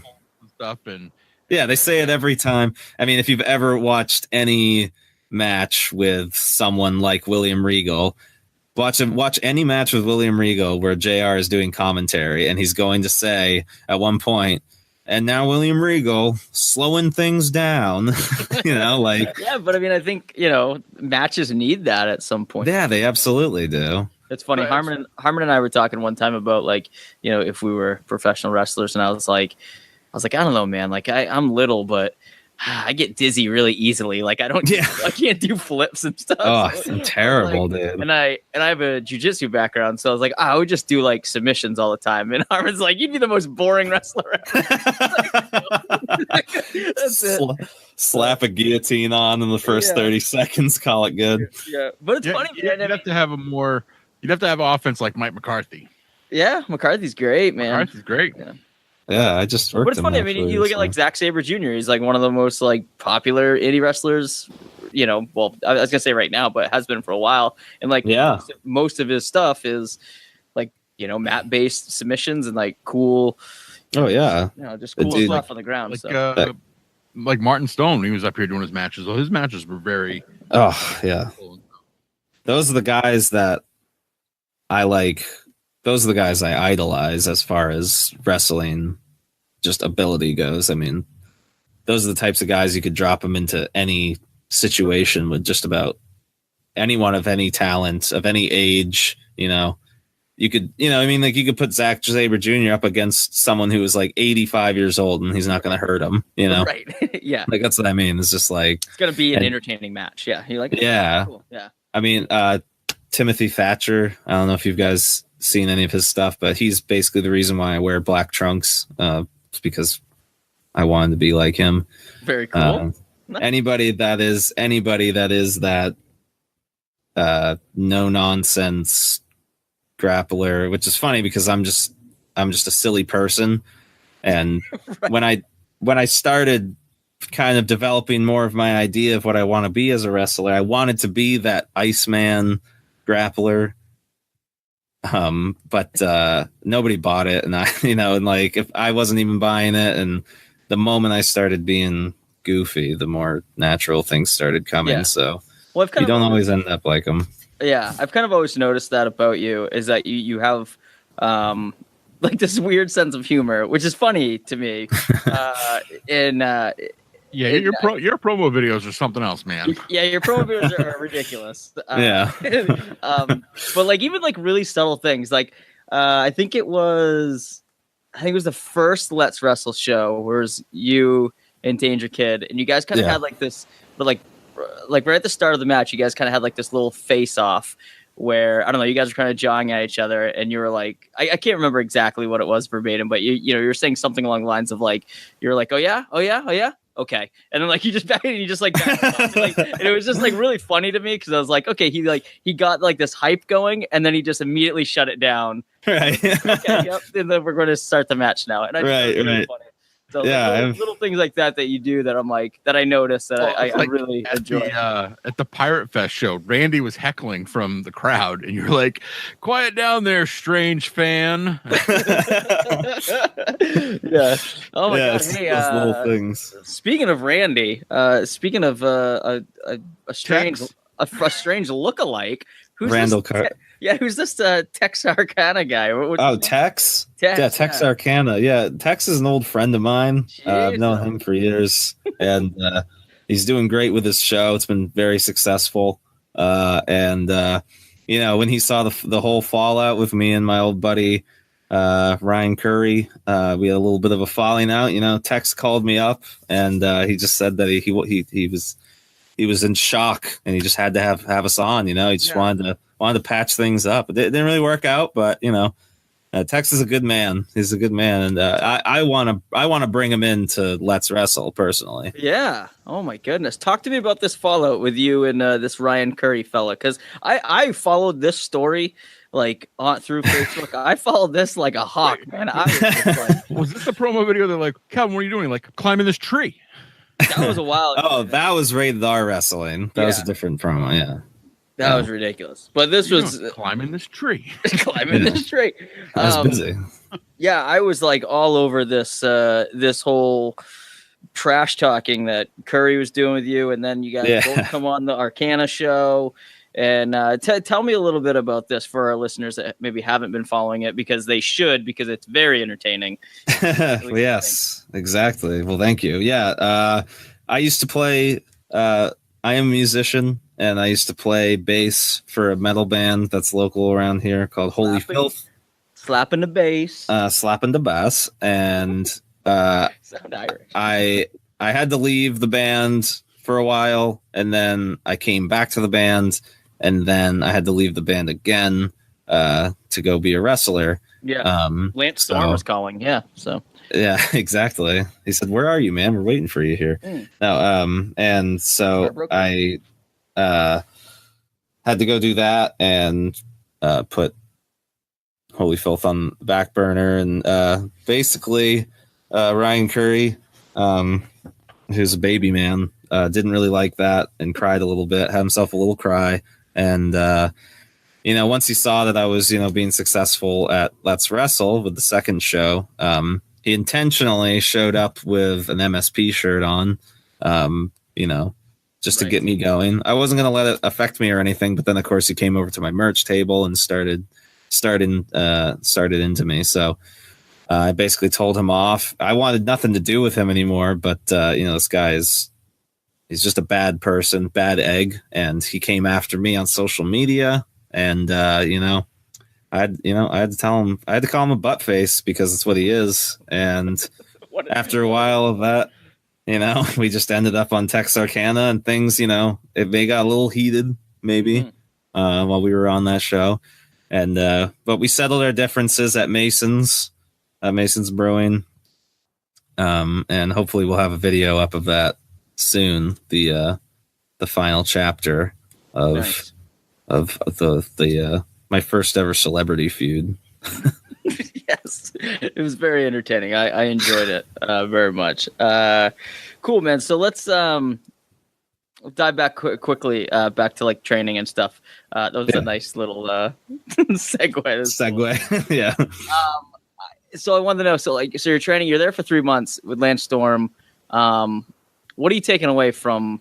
Stuff. And they say it every time. If you've ever watched any match with someone like William Regal, Watch any match with William Regal where JR is doing commentary and he's going to say at one point, and now William Regal slowing things down, Yeah, but I think, matches need that at some point. Yeah, they absolutely do. It's funny. Right. Harmon and I were talking one time about if we were professional wrestlers, and I was like, I don't know, man. I'm little, but I get dizzy really easily. I can't do flips and stuff. Oh, I'm terrible, dude. And I have a jiu-jitsu background, so I was like, I would just do submissions all the time. And Harmon's like, you'd be the most boring wrestler ever. That's it. Slap a guillotine on in the first 30 seconds, call it good. Yeah, but it's funny. You'd have to have you'd have to have offense like Mike McCarthy. Yeah, McCarthy's great, man. McCarthy's great. Yeah, I just worked. But it's funny. You look at Zack Sabre Jr. He's one of the most popular indie wrestlers. Well, I was gonna say right now, but has been for a while. And most of his stuff is mat based submissions and cool. Oh yeah, just cool stuff on the ground. Like Martin Stone, when he was up here doing his matches. Well, his matches were very. Oh yeah, those are the guys that I those are the guys I idolize as far as wrestling just ability goes. I mean, those are the types of guys you could drop them into any situation with just about anyone of any talent, of any age, you know. You could, you know, I mean, like you could put Zack Sabre Jr. up against someone who is like 85 years old and he's not going to hurt him, you know? Right. Yeah. Like, that's what I mean. It's just like, it's going to be an entertaining match. Yeah. You're like, oh, yeah. Cool. Yeah. I mean, Timothy Thatcher, I don't know if you guys seen any of his stuff, but he's basically the reason why I wear black trunks. It's because I wanted to be like him. Very cool. Nice. Anybody that is that no nonsense grappler, which is funny because I'm just a silly person, and right. when I started kind of developing more of my idea of what I want to be as a wrestler, I wanted to be that Iceman grappler, but nobody bought it, and I, you know, and like if I wasn't even buying it, and the moment I started being goofy, the more natural things started coming. Yeah. So you don't always end up like them. Yeah, I've kind of always noticed that about you, is that you have like this weird sense of humor, which is funny to me. Your promo videos are something else, man. Yeah, your promo videos are ridiculous. Yeah. But like even like really subtle things, like I think it was the first Let's Wrestle show, where it was you and Danger Kid, and you guys kind of had like this, but like right at the start of the match, you guys kind of had like this little face off where, I don't know, you guys were kind of jawing at each other, and you were like, I can't remember exactly what it was verbatim, but you know, you're saying something along the lines of like, you're like, oh yeah, okay, and then like you just back and you just like, and it was just like really funny to me because I was like, okay, he got like this hype going, and then he just immediately shut it down. Right. Okay, yep. And then we're going to start the match now, and I just really funny. So yeah, little things like that you do that I'm like, that I notice that I like really enjoy. At the Pirate Fest show, Randy was heckling from the crowd, and you're like, "Quiet down there, Strange fan." Yeah. Oh my god. Hey, those little things. Speaking of Randy, speaking of a strange lookalike, who's Randall who's this Texarkana guy? Tex? Yeah, Texarkana. Yeah, Tex is an old friend of mine. I've known him for years, and he's doing great with his show. It's been very successful. And you know, when he saw the whole fallout with me and my old buddy Ryan Curry, we had a little bit of a falling out. You know, Tex called me up, and he just said that he was in shock, and he just had to have us on. You know, he just wanted to patch things up. It didn't really work out, but you know, Tex is a good man. He's a good man, and I want to bring him into Let's Wrestle personally. Yeah. Oh my goodness. Talk to me about this fallout with you and this Ryan Curry fella, because I followed this story like through Facebook. I followed this like a hawk, man. Was this the promo video? They're like, Calvin, what are you doing? Like climbing this tree. That was a while ago. Oh, that was Rated R Wrestling. That was a different promo. Yeah. That was ridiculous. But this was climbing this tree. Climbing this tree. I was busy. Yeah, I was like all over this this whole trash talking that Curry was doing with you, and then you guys both come on the Arcana show. And tell me a little bit about this for our listeners that maybe haven't been following it, because they should, because it's very entertaining. Yes, exactly. Well, thank you. Yeah, I used to play. I am a musician, and I used to play bass for a metal band that's local around here called Holy Filth. Slapping the bass. Slapping the bass. And sound Irish. I had to leave the band for a while, and then I came back to the band, and then I had to leave the band again to go be a wrestler. Yeah. Lance Storm was calling. Yeah. So. Yeah, exactly. He said, "Where are you, man? We're waiting for you here." No, and so I had to go do that and put Holy Filth on the back burner. And basically, Ryan Curry, who's a baby man, didn't really like that and cried a little bit, had himself a little cry. And, you know, once he saw that I was, you know, being successful at Let's Wrestle with the second show, he intentionally showed up with an MSP shirt on, you know, just to get me going. I wasn't going to let it affect me or anything. But then, of course, he came over to my merch table and started started into me. So I basically told him off. I wanted nothing to do with him anymore, but this guy he's just a bad person, bad egg, and he came after me on social media, and I had to tell him, I had to call him a butt face because it's what he is. And after a while of that, we just ended up on Texarkana and things, it may got a little heated maybe while we were on that show. And but we settled our differences at Mason's Brewing. And hopefully we'll have a video up of that soon. The final chapter of the my first ever celebrity feud. Yes, it was very entertaining. I enjoyed it very much. Cool, man. So let's dive back quickly back to like training and stuff. That was a nice little segue. Yeah. So I wanted to know. So you're training. You're there for 3 months with Lance Storm. What are you taking away from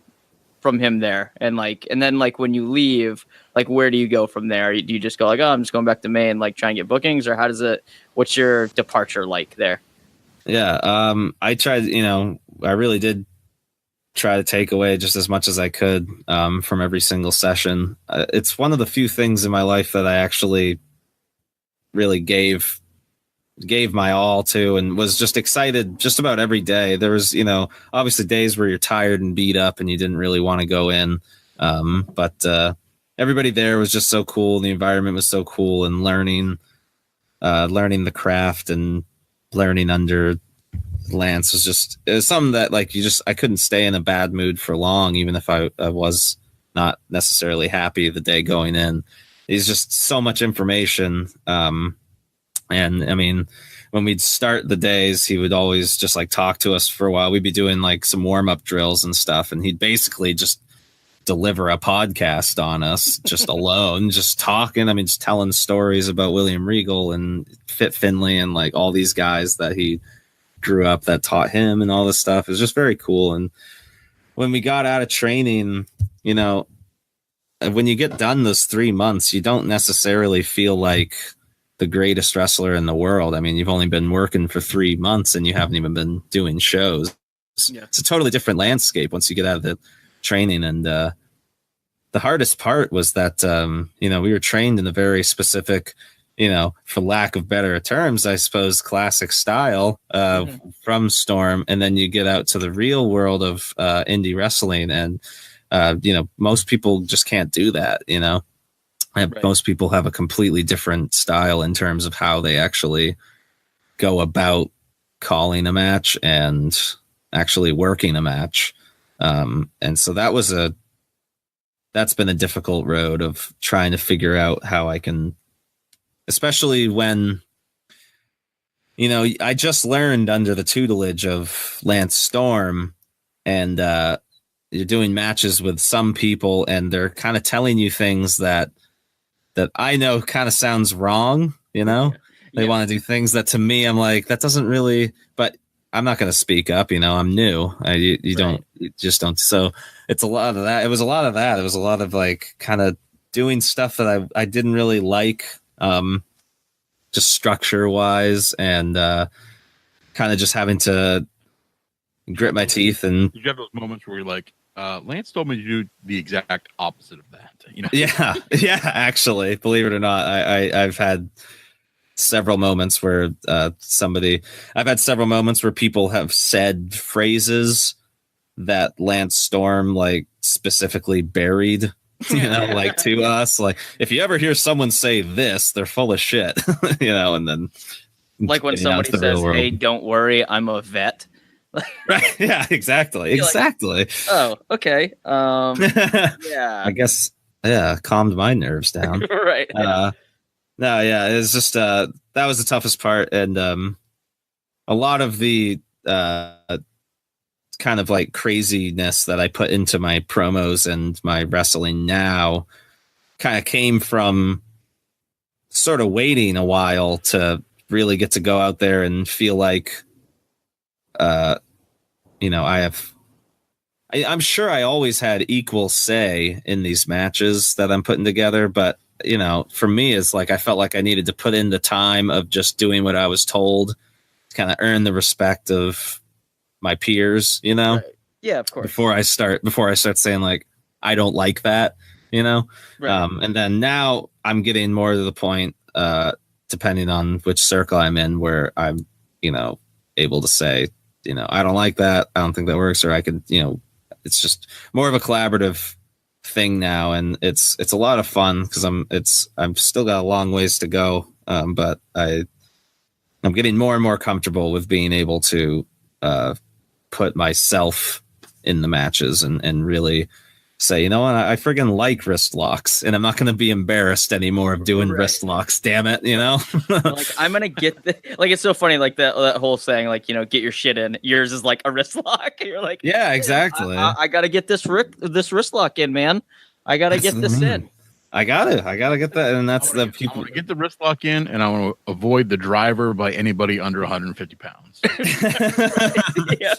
him there? And then when you leave, where do you go from there? Do you just go oh, I'm just going back to Maine, try and get bookings, or what's your departure like there? Yeah. I tried, I really did try to take away just as much as I could from every single session. It's one of the few things in my life that I actually really gave my all to, and was just excited just about every day. There was, obviously days where you're tired and beat up and you didn't really want to go in. But everybody there was just so cool. The environment was so cool, and learning the craft and learning under Lance it was something that I couldn't stay in a bad mood for long, even if I was not necessarily happy the day going in. He's just so much information. And I mean, when we'd start the days, he would always just talk to us for a while. We'd be doing some warm-up drills and stuff, and he'd basically just deliver a podcast on us just alone, just talking. I mean, just telling stories about William Regal and Fit Finley and all these guys that he grew up that taught him and all this stuff. It was just very cool. And when we got out of training, when you get done those 3 months, you don't necessarily feel like the greatest wrestler in the world. I mean, you've only been working for 3 months and you haven't even been doing shows. Yeah. It's a totally different landscape once you get out of the training. And the hardest part was that, we were trained in a very specific, for lack of better terms, I suppose, classic style from Storm. And then you get out to the real world of indie wrestling. And, most people just can't do that, Right. Most people have a completely different style in terms of how they actually go about calling a match and actually working a match. And so that's been a difficult road of trying to figure out how I can, especially when, I just learned under the tutelage of Lance Storm, and you're doing matches with some people and they're kind of telling you things that I know kind of sounds wrong, They want to do things that to me, I'm like, that doesn't really, but I'm not going to speak up, I'm new. You just don't. So it's a lot of that. It was a lot of that. It was a lot of kind of doing stuff that I didn't really like, just structure wise, and kind of just having to grit my teeth. And you have those moments where you're like, Lance told me to do the exact opposite of that. Yeah, actually, believe it or not, I've had several moments where people have said phrases that Lance Storm specifically buried, to us. If you ever hear someone say this, they're full of shit, and then when somebody says, "Hey, don't worry, I'm a vet." Right. Yeah, exactly. Oh, okay. Yeah. I guess, calmed my nerves down. Right. No, yeah, it's just that was the toughest part, and a lot of the kind of craziness that I put into my promos and my wrestling now kind of came from sort of waiting a while to really get to go out there and feel like I'm sure I always had equal say in these matches that I'm putting together, but for me is like I felt like I needed to put in the time of just doing what I was told to kind of earn the respect of my peers, Right. Yeah, of course. before I start saying like I don't like that, Right. And then now I'm getting more to the point, depending on which circle I'm in, where I'm able to say, I don't like that, I don't think that works, or I could, it's just more of a collaborative thing now, and it's a lot of fun because I'm still got a long ways to go, but I'm getting more and more comfortable with being able to put myself in the matches and really say, you know what, I friggin' like wrist locks, and I'm not going to be embarrassed anymore of doing wrist locks. Damn it, Like I'm gonna get like it's so funny, like that whole saying, like get your shit in. Yours is like a wrist lock. You're like, yeah, exactly. I gotta get this wrist lock in, man. I gotta get this in. I gotta get that, and that's the people. I want to get the wrist lock in, and I want to avoid the driver by anybody under 150 pounds. Yeah.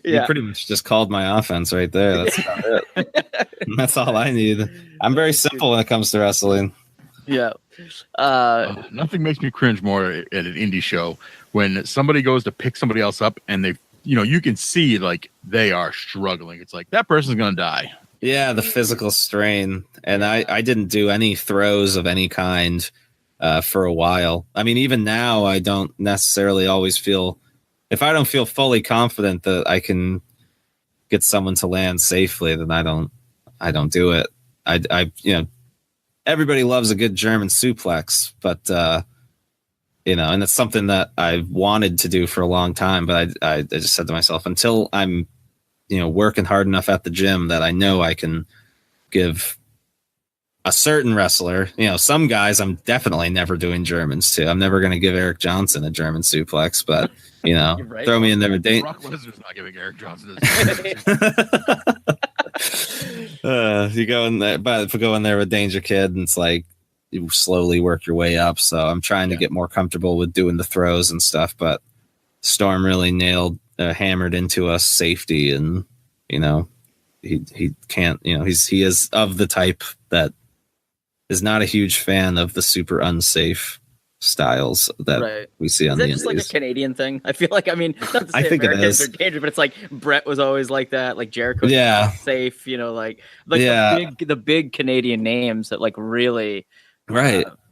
You pretty much just called my offense right there. That's about it. That's all I need. I'm very simple when it comes to wrestling. Yeah. Nothing makes me cringe more at an indie show when somebody goes to pick somebody else up, and they, you can see like they are struggling. It's like that person's gonna die. Yeah, the physical strain. And I didn't do any throws of any kind for a while. I mean, even now, I don't necessarily always feel, if I don't feel fully confident that I can get someone to land safely, then I don't do it. I everybody loves a good German suplex, but and it's something that I've wanted to do for a long time. But I just said to myself, until I'm working hard enough at the gym that I know I can give a certain wrestler, some guys I'm definitely never doing Germans to. I'm never going to give Eric Johnson a German suplex, but right. Throw me in there. Brock Lesnar's not giving Eric Johnson you go in there, but if we go in there with Danger Kid, and it's like you slowly work your way up. So I'm trying to get more comfortable with doing the throws and stuff, but Storm really hammered into us safety, and he can't, he is of the type that is not a huge fan of the super unsafe styles that we see on the indies. Is that just like a Canadian thing? I feel like, not to say I think Americans it is. are dangerous, but it's like Brett was always like that, like Jericho, safe, the big Canadian names that like really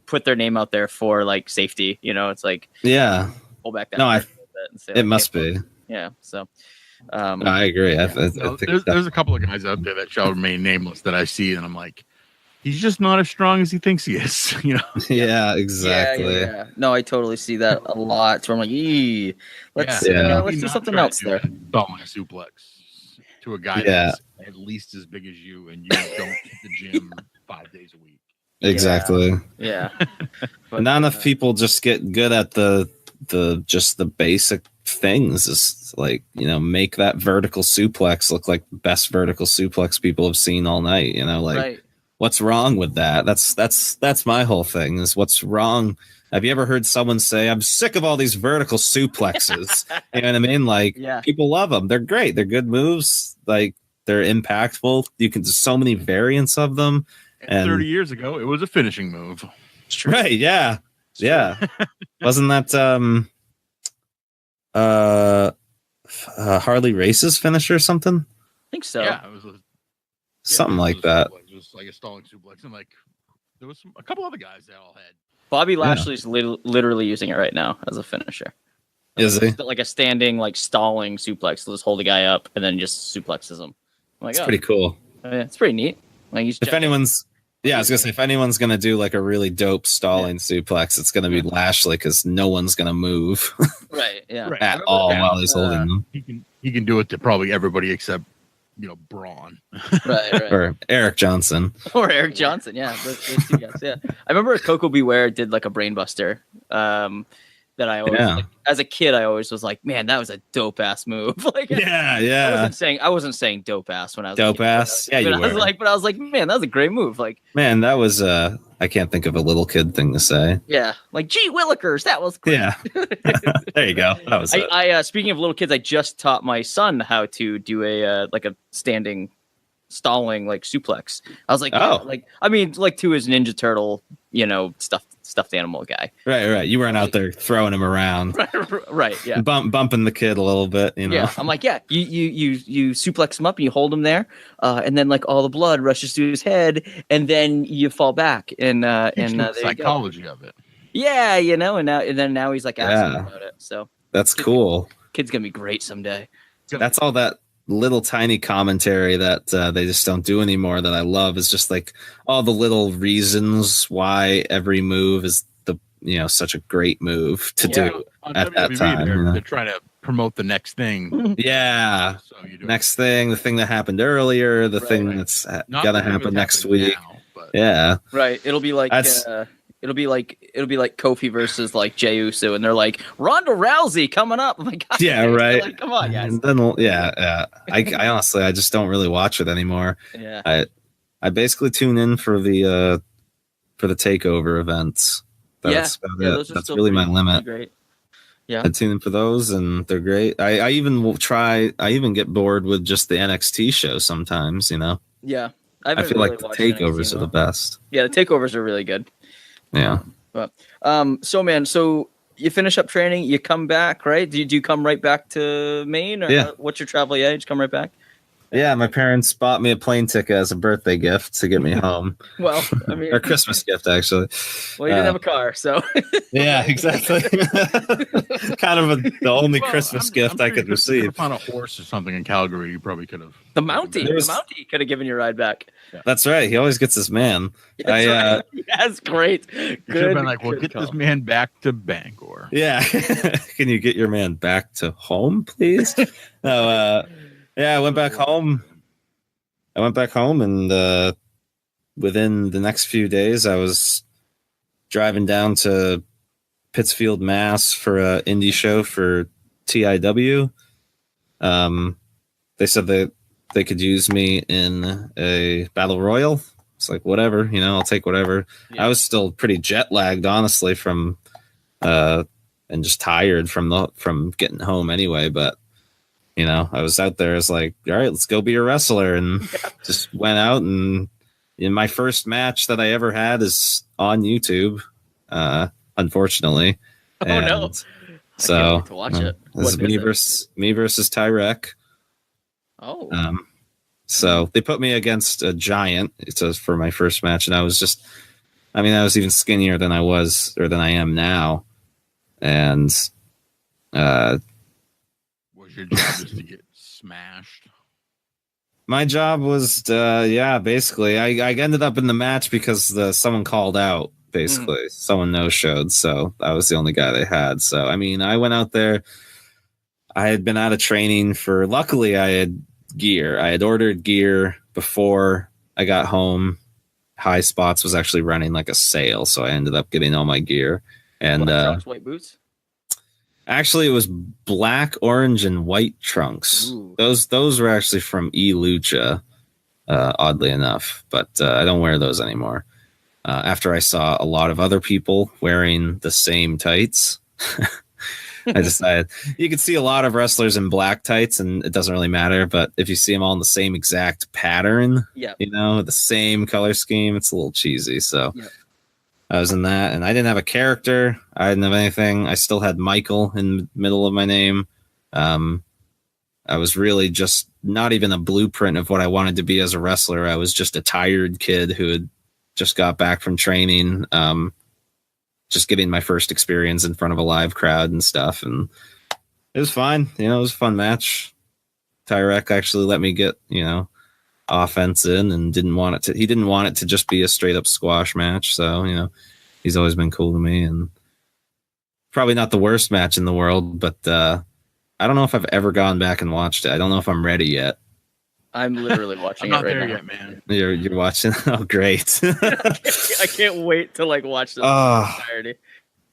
put their name out there for like safety. It's like pull back that. No, and say, it must be. Yeah. So no, I agree. Yeah. I think there's a couple of guys out there that shall remain nameless that I see, and I'm like, he's just not as strong as he thinks he is. Yeah, exactly. Yeah. No, I totally see that a lot. So I'm like, let's do something else there. Stalling suplex to a guy that's at least as big as you, and you don't hit the gym 5 days a week. Exactly. Yeah. But not enough people just get good at the basic things. Is like, make that vertical suplex look like the best vertical suplex people have seen all night. What's wrong with that? That's my whole thing, is what's wrong. Have you ever heard someone say, I'm sick of all these vertical suplexes? You know what I mean? Like, people love them. They're great. They're good moves. Like, they're impactful. There's so many variants of them. And 30 years ago, it was a finishing move. Right. Yeah. Yeah. Wasn't that Harley Race's finisher or something? I think so. Yeah, it was something like that. It was like a stalling suplex, and like there was a couple other guys that all had. Bobby Lashley's literally using it right now as a finisher. Is he? Like a standing, like stalling suplex. They'll just hold the guy up and then just suplexes him. I'm like, it's pretty cool. Yeah, it's pretty neat. Like, if anyone's, I was gonna say, if anyone's gonna do like a really dope stalling suplex, it's gonna be Lashley, because no one's gonna move right at all while he's holding them. He can do it to probably everybody except Braun. Right. Or Eric Johnson. Yeah, those two guys. Yeah, I remember Coco Beware did like a brainbuster. That I always, like, as a kid, I always was like, man, that was a dope ass move. Like, I wasn't saying dope ass when I was dope ass. Yeah, you were. But I was like, man, that was a great move. Like, man, that was I can't think of a little kid thing to say. Yeah, like, gee willikers, that was great. Yeah. There you go. That was I speaking of little kids, I just taught my son how to do a like a standing stalling like suplex. I was like, Oh. like I mean, like to his Ninja Turtle, stuffed animal guy. Right. You weren't out there throwing him around. Right. Yeah. Bumping the kid a little bit, Yeah. I'm like, yeah, you suplex him up and you hold him there, and then like all the blood rushes to his head, and then you fall back, and the psychology of it. Yeah, and now he's like asking about it. So that's cool. Kid's gonna be great someday. That's all that little tiny commentary that they just don't do anymore that I love is just like all the little reasons why every move is such a great move to do at that time. They're trying to promote the next thing. Yeah. So next thing, the thing that happened earlier, the thing that's gonna happen next week. Now, right. It'll be like It'll be like Kofi versus like Jey Uso, and they're like Ronda Rousey coming up. Oh my god! Yeah, right. Like, come on, guys. And then, I honestly, I just don't really watch it anymore. Yeah. I basically tune in for the takeover events. That's about it. That's really my limit. Great. Yeah. I tune in for those, and they're great. I even get bored with just the NXT show sometimes. Yeah. I feel like the takeovers are the best. Yeah, the takeovers are really good. Yeah. But so you finish up training, you come back, right? Do you come right back to Maine, or what's your travel? Yeah, you just come right back. Yeah, my parents bought me a plane ticket as a birthday gift to get me home. Well, I mean, or Christmas gift, actually. Well, you didn't have a car, so. Yeah, exactly. Kind of the only Christmas gift I could receive. On a horse or something in Calgary, you probably could have. The Mountie could have given you a ride back. Yeah. That's right. He always gets his man. Right. That's great. You should have been like, well, get this man back to Bangor. Yeah. Can you get your man back to home, please? No. Yeah, I went back home. And within the next few days, I was driving down to Pittsfield, Mass for an indie show for TIW. They said that they could use me in a battle royal. It's like, whatever, I'll take whatever. Yeah. I was still pretty jet lagged, honestly, from and just tired from getting home anyway, but I was out there. I was like, all right, let's go be a wrestler. And just went out. And in my first match that I ever had is on YouTube, unfortunately. Oh, no. So I can't wait to watch it. This is me versus Tyrek. Oh. So they put me against a giant. For my first match. And I was even skinnier than I am now. And, your job is to get smashed? My job was basically I ended up in the match because someone called out, basically. Someone no-showed, so I was the only guy they had. So I went out there. I had been out of training luckily I had gear. I had ordered gear before I got home. High Spots was actually running like a sale, so I ended up getting all my gear. And white boots? Actually, it was black, orange, and white trunks. Ooh. Those were actually from Lucha, oddly enough. But I don't wear those anymore. After I saw a lot of other people wearing the same tights, I decided you could see a lot of wrestlers in black tights, and it doesn't really matter. But if you see them all in the same exact pattern, the same color scheme, it's a little cheesy. So. Yep. I was in that, and I didn't have a character. I didn't have anything. I still had Michael in the middle of my name. I was really just not even a blueprint of what I wanted to be as a wrestler. I was just a tired kid who had just got back from training, just getting my first experience in front of a live crowd and stuff. And it was fine. It was a fun match. Tyrek actually let me get, offense in and he didn't want it to just be a straight up squash match. So, he's always been cool to me, and probably not the worst match in the world, but I don't know if I've ever gone back and watched it. I don't know if I'm ready yet. I'm literally watching I'm it right not there now. yet, man. You're watching? Oh, great. I can't wait to watch this entirety.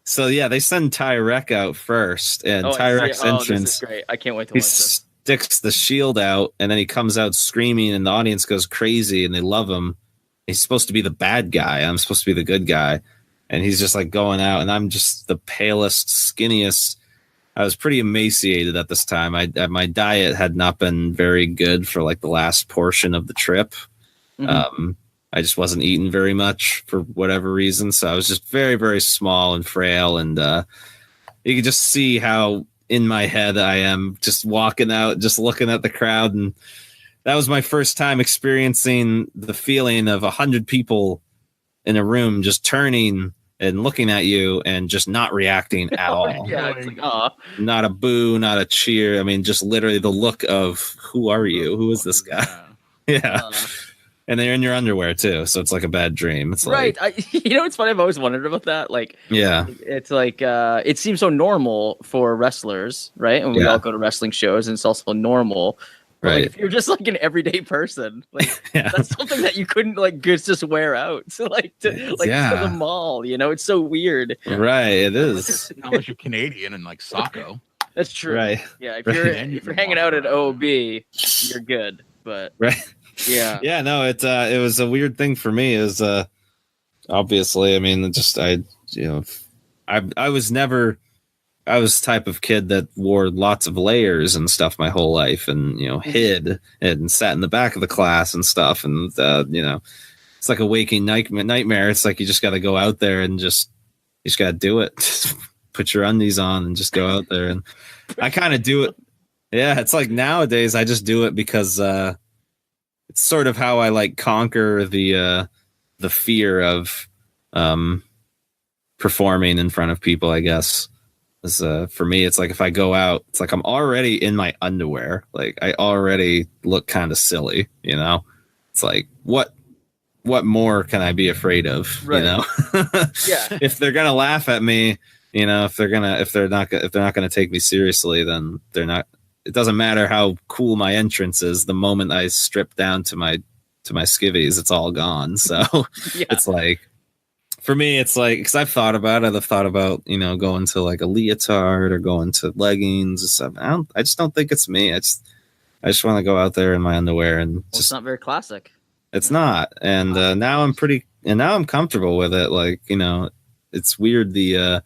So yeah, they send Tyrek out first, and Tyrek's entrance. This is great. I can't wait to watch this. Sticks the shield out, and then he comes out screaming, and the audience goes crazy, and they love him. He's supposed to be the bad guy. I'm supposed to be the good guy, and he's just going out, and I'm just the palest, skinniest I was pretty emaciated at this time. My diet had not been very good for like the last portion of the trip. I just wasn't eating very much for whatever reason. So I was just very, very small and frail. And you could just see how in my head I am just walking out, just looking at the crowd. And that was my first time experiencing the feeling of 100 people in a room just turning and looking at you and just not reacting at all. Yeah, it's like, aw. Not a boo, not a cheer. I mean, just literally the look of, who are you? Who is this guy? Yeah. And they're in your underwear too, so it's like a bad dream. It's right. like, You know, it's funny. I've always wondered about that. Like, yeah, it's like it seems so normal for wrestlers, right? And we all go to wrestling shows, and it's also normal. But, right. like, if you're just like an everyday person, like that's something that you couldn't like just wear out. So like to the mall, you know, it's so weird. Right. It is. Unless you're Canadian and like Saco. That's true. Right. Yeah. If you're hanging out at OB, you're good. But right. Yeah. Yeah, no, it was a weird thing for me is obviously, I mean, I was the type of kid that wore lots of layers and stuff my whole life and, you know, hid and sat in the back of the class and stuff. And, you know, it's like a waking nightmare. It's like you just got to go out there and you just got to do it. Just put your undies on and just go out there. And I kind of do it. Yeah, it's like nowadays I just do it because it's sort of how I like conquer the fear of performing in front of people, I guess. For me, it's like if I go out, it's like I'm already in my underwear. Like I already look kind of silly, you know? It's like what more can I be afraid of? Right. You know? Yeah. If they're gonna laugh at me, you know, if they're not gonna take me seriously, then they're not. It doesn't matter how cool my entrance is. The moment I strip down to my skivvies, it's all gone. So It's like, for me, it's like, because I've thought about it. I've thought about, you know, going to like a leotard or going to leggings and stuff. I just don't think it's me. I just want to go out there in my underwear and it's not very classic. It's not. And now I'm comfortable with it. Like, you know, it's weird. The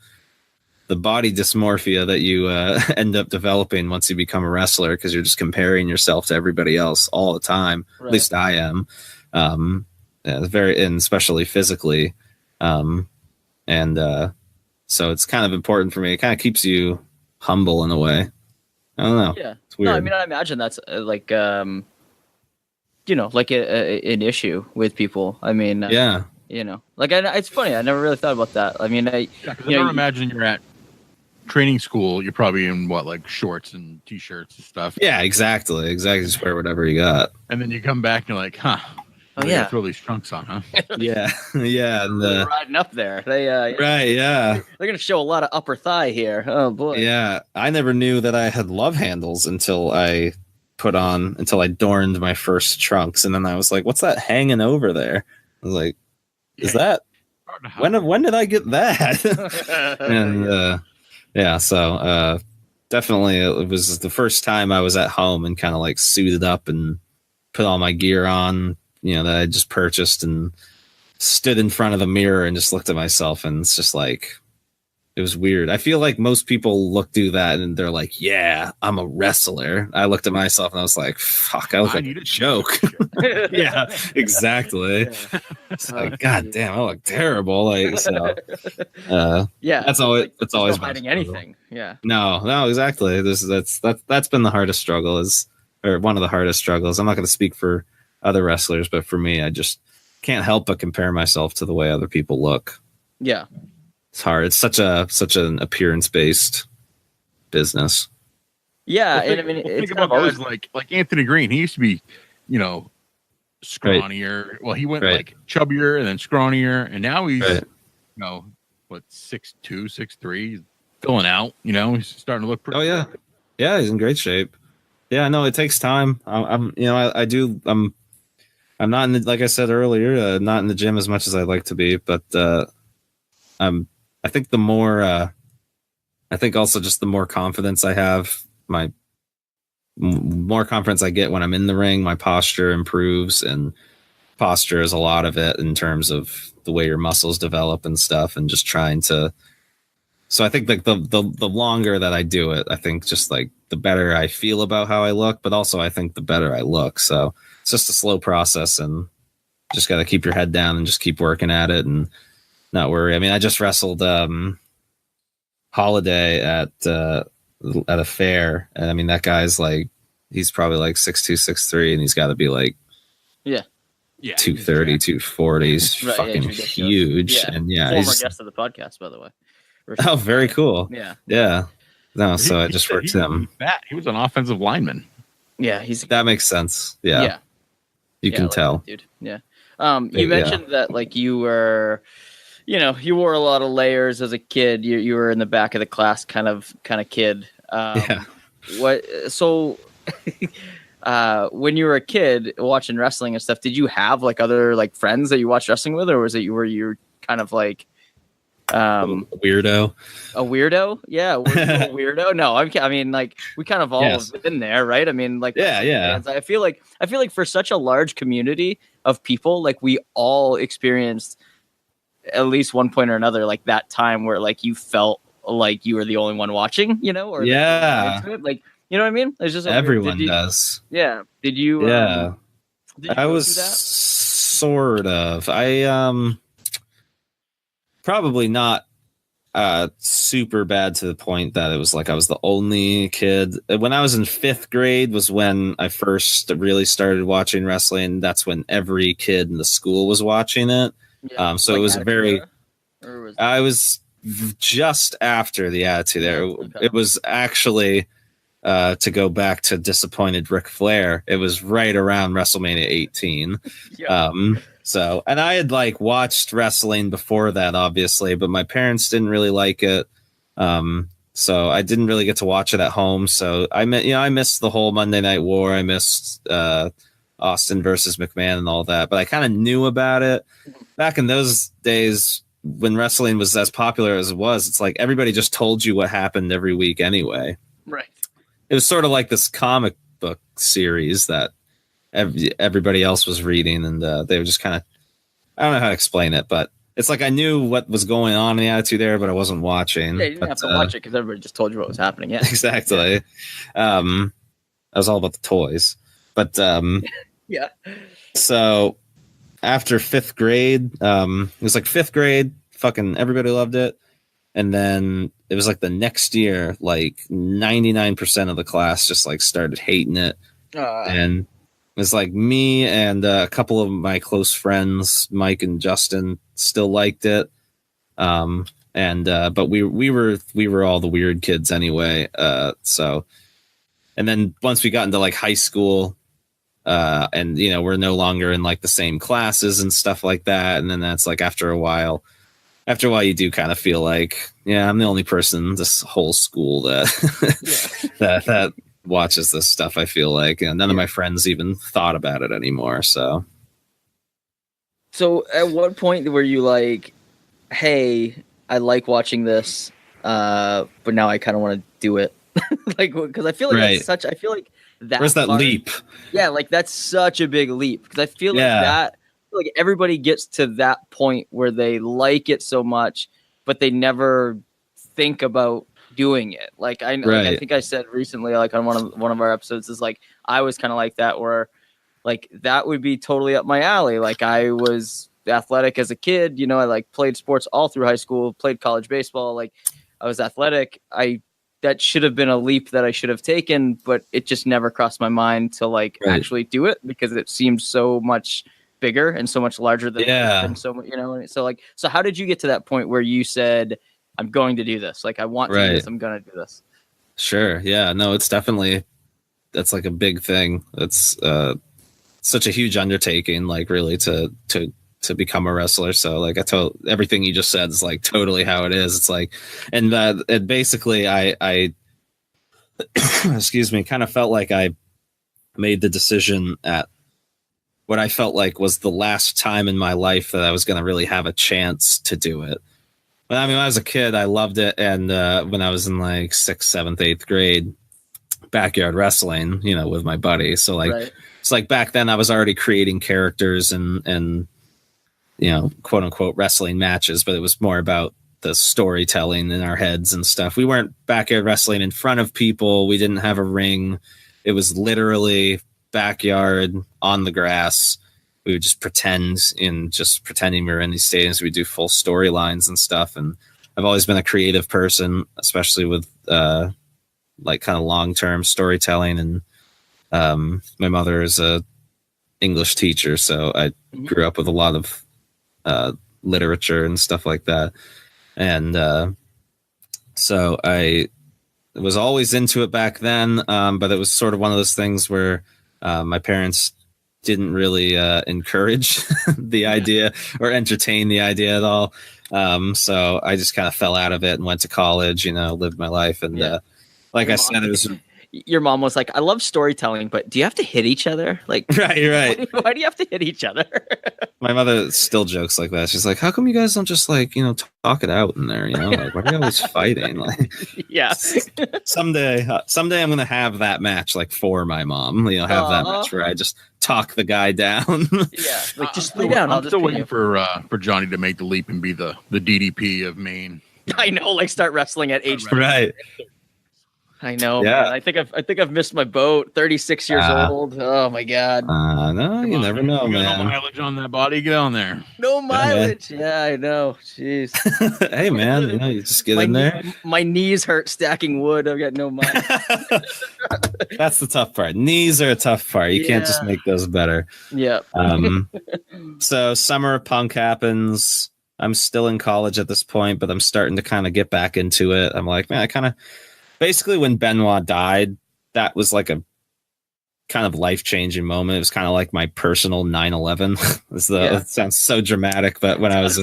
body dysmorphia that you end up developing once you become a wrestler, because you're just comparing yourself to everybody else all the time. Right. At least I am. And especially physically. So it's kind of important for me. It kind of keeps you humble in a way. I don't know. Yeah. It's weird. No, I mean, I imagine that's like, you know, like an issue with people. I mean, yeah. You know, like it's funny. I never really thought about that. I mean, I don't imagine you're at training school. You're probably in like shorts and t-shirts and stuff. Yeah, exactly. Just wear whatever you got. And then you come back and you're like, huh. Oh yeah, throw these trunks on, huh? Yeah. And they're riding up there. They right, yeah. They're gonna show a lot of upper thigh here. Oh boy. Yeah, I never knew that I had love handles until I adorned my first trunks, and then I was like, "What's that hanging over there?" I was like, "Is that when did I get that?" And yeah, so definitely it was the first time I was at home and kind of like suited up and put all my gear on, you know, that I just purchased, and stood in front of the mirror and just looked at myself, and it's just like, it was weird. I feel like most people do that and they're like, yeah, I'm a wrestler. I looked at myself and I was like, fuck, I look like a joke. Yeah, exactly. Yeah. It's like, God damn, I look terrible. Like, so, yeah, that's always, like, it's always hiding anything. Yeah, no, exactly. That's been the hardest struggle, or one of the hardest struggles. I'm not going to speak for other wrestlers, but for me, I just can't help but compare myself to the way other people look. Yeah. It's hard. It's such an appearance-based business. Yeah, well, I mean, think about guys like Anthony Green. He used to be, you know, scrawnier. Right. Well, he went like chubbier and then scrawnier, and now he's, you know, what, 6'2", 6'3", filling out. You know, he's starting to look pretty. Oh yeah, yeah, he's in great shape. Yeah, no, it takes time. I'm not in the, like I said earlier, not in the gym as much as I'd like to be, but I think I think also just the more confidence I have, my more confidence I get when I'm in the ring, my posture improves, and posture is a lot of it in terms of the way your muscles develop and stuff, and just trying to So I think like the longer that I do it, I think just like the better I feel about how I look, but also I think the better I look. So it's just a slow process, and just got to keep your head down and just keep working at it and not worry. I mean, I just wrestled Holiday at a fair, and I mean that guy's like, he's probably like 6'2", 6'3", and he's got to be like Yeah. 230, 240. He's Right, fucking ridiculous. huge. Yeah. And yeah, Former he's, guest of the podcast, by the way. oh, very cool. Yeah. Yeah. No, so I just worked him. Fat. He was an offensive lineman. Yeah, That makes sense. Yeah. You can like tell. that dude. Yeah. You mentioned that like you were, you wore a lot of layers as a kid. You were in the back of the class kind of kid. Yeah. When you were a kid watching wrestling and stuff, did you have like other like friends that you watched wrestling with, or was it were you kind of like weirdo? A weirdo? Yeah, were you a weirdo? No, I mean like we kind of all have been there, right? I mean like yeah. I feel like for such a large community of people, like we all experienced at least one point or another like that time where like you felt like you were the only one watching, or like. You know what I mean? It's just everyone does. Yeah. Did you? Yeah. Did you I was sort of. I probably not super bad to the point that it was like I was the only kid. When I was in 5th grade was when I first really started watching wrestling. That's when every kid in the school was watching it. Yeah. So like it was very. I was just after the Attitude Era. Okay. It was actually. To go back to disappointed Ric Flair, it was right around WrestleMania 18. Yeah. So, and I had like watched wrestling before that, obviously, but my parents didn't really like it. So I didn't really get to watch it at home. So I missed the whole Monday Night War. I missed Austin versus McMahon and all that, but I kind of knew about it back in those days when wrestling was as popular as it was. It's like everybody just told you what happened every week anyway. Right. It was sort of like this comic book series that everybody else was reading, and they were just kind of, I don't know how to explain it, but it's like I knew what was going on in the Attitude Era, but I wasn't watching. Yeah, you didn't have to watch it because everybody just told you what was happening. Yeah, exactly. Yeah. I was all about the toys, but yeah. So after 5th grade, it was like 5th grade, fucking everybody loved it. And then it was like the next year, like 99% of the class just like started hating it. And it was like me and a couple of my close friends, Mike and Justin, still liked it. But we were all the weird kids anyway. So, and then once we got into like high school, and we're no longer in like the same classes and stuff like that. And then that's like after a while, you do kind of feel like, yeah, I'm the only person in this whole school that that watches this stuff. I feel like, and none of my friends even thought about it anymore. So at what point were you like, hey, I like watching this, but now I kind of want to do it? Like, because I feel like that's I feel like that. Where's that leap? Yeah, like that's such a big leap because I feel like that. Like everybody gets to that point where they like it so much, but they never think about doing it. Like I think I said recently, like on one of our episodes, is like I was kind of like that, where like that would be totally up my alley. Like I was athletic as a kid, I like played sports all through high school, played college baseball. Like I was athletic. That should have been a leap that I should have taken, but it just never crossed my mind to like actually do it because it seemed so much bigger and so much larger than and so so how did you get to that point where you said, I'm going to do this, like I want to do this, I'm gonna do this? Sure. Yeah, no, it's definitely, that's like a big thing. It's such a huge undertaking, like really to become a wrestler. So like I told everything you just said is like totally how it is. It's like, and it basically I excuse me, kind of felt like I made the decision at what I felt like was the last time in my life that I was going to really have a chance to do it. But I mean, when I was a kid, I loved it. And when I was in like 6th, 7th, 8th grade, backyard wrestling, with my buddy. So like, it's like back then I was already creating characters and quote unquote wrestling matches, but it was more about the storytelling in our heads and stuff. We weren't backyard wrestling in front of people. We didn't have a ring. It was literally backyard on the grass. We would just pretending we were in these stadiums. We'd do full storylines and stuff. And I've always been a creative person, especially with like kind of long-term storytelling. And my mother is a English teacher, so I grew up with a lot of literature and stuff like that. And so I was always into it back then, but it was sort of one of those things where my parents didn't really encourage the idea or entertain the idea at all. So I just kind of fell out of it and went to college, lived my life. And like I said, it was... Your mom was like, I love storytelling, but do you have to hit each other? Like, right. Why do you have to hit each other? My mother still jokes like that. She's like, how come you guys don't just like, talk it out in there? Like, why are you always fighting? Like, yeah. Someday I'm going to have that match like for my mom, have that match where I just talk the guy down. Yeah. Like, just lay down. I'm still waiting for Johnny to make the leap and be the DDP of Maine. I know, like start wrestling at age 3. Right. I know. Yeah. Man. I think I've missed my boat. 36 years old. Oh my God. No, you never know, you man. got no mileage on that body. Get on there. No mileage. Yeah, I know. Jeez. Hey, man. You just get in there. My knees hurt stacking wood. I've got no mileage. That's the tough part. Knees are a tough part. You can't just make those better. Yeah. So summer of punk happens. I'm still in college at this point, but I'm starting to kind of get back into it. I'm like, man, I kind of... Basically, when Benoit died, that was like a kind of life-changing moment. It was kind of like my personal 9/11. It sounds so dramatic, but when I was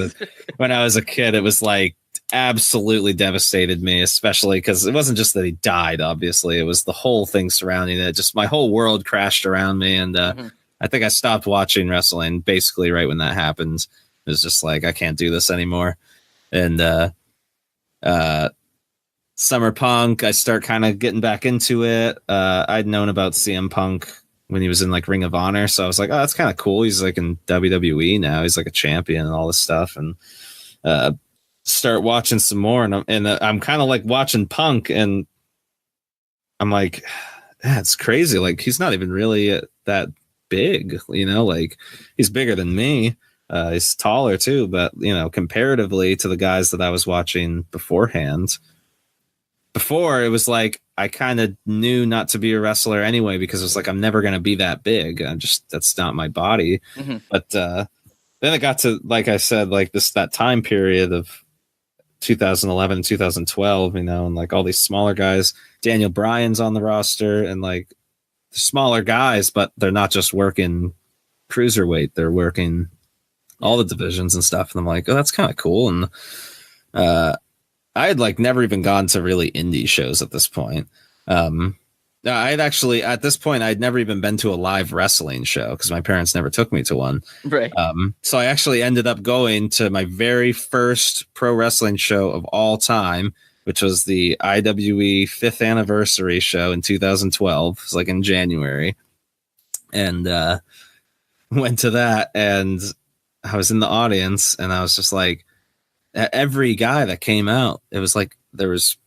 a kid, it was like absolutely devastated me, especially because it wasn't just that he died. Obviously, it was the whole thing surrounding it. Just my whole world crashed around me, and I think I stopped watching wrestling basically right when that happened. It was just like I can't do this anymore, and Summer Punk, I start kind of getting back into it. I'd known about CM Punk when he was in like Ring of Honor, so I was like, oh, that's kind of cool. He's like in WWE now. He's like a champion and all this stuff, and start watching some more. And I'm kind of like watching Punk, and I'm like, it's crazy. Like he's not even really that big, like he's bigger than me. He's taller too, but comparatively to the guys that I was watching beforehand. Before it was like I kind of knew not to be a wrestler anyway because it was like I'm never going to be that big. That's not my body. But then it got to, like I said, like that time period of 2011 2012, and like all these smaller guys. Daniel Bryan's on the roster, and like smaller guys, but they're not just working cruiserweight, they're working all the divisions and stuff. And I'm like, oh, that's kind of cool. And I had like never even gone to really indie shows at this point. I'd actually, at this point, I'd never even been to a live wrestling show because my parents never took me to one. Right. So I actually ended up going to my very first pro wrestling show of all time, which was the IWE 5th anniversary show in 2012. It was like in January. And went to that, and I was in the audience, and I was just like, every guy that came out, it was like there was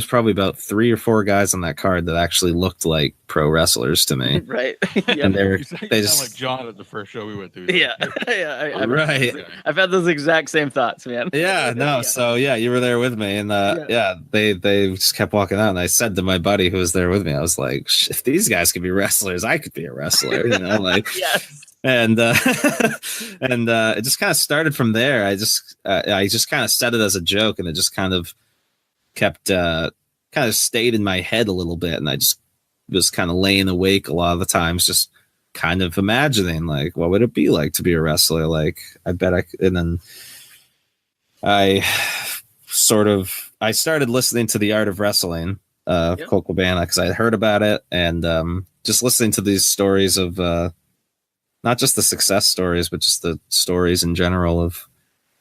probably about 3 or 4 guys on that card that actually looked like pro wrestlers to me. Right. And they just like John at the first show we went to. Yeah. Right. I've had those exact same thoughts, man. Yeah, no. So yeah, you were there with me, and they just kept walking out, and I said to my buddy who was there with me, I was like, if these guys could be wrestlers, I could be a wrestler, like. Yes. And it just kind of started from there. I just kind of said it as a joke, and it just kind of kept kind of stayed in my head a little bit, and I just was kind of laying awake a lot of the times, just kind of imagining like, what would it be like to be a wrestler? Like, I bet I could. And then I started listening to The Art of Wrestling, Cole Cabana, because I had heard about it, and just listening to these stories of not just the success stories, but just the stories in general of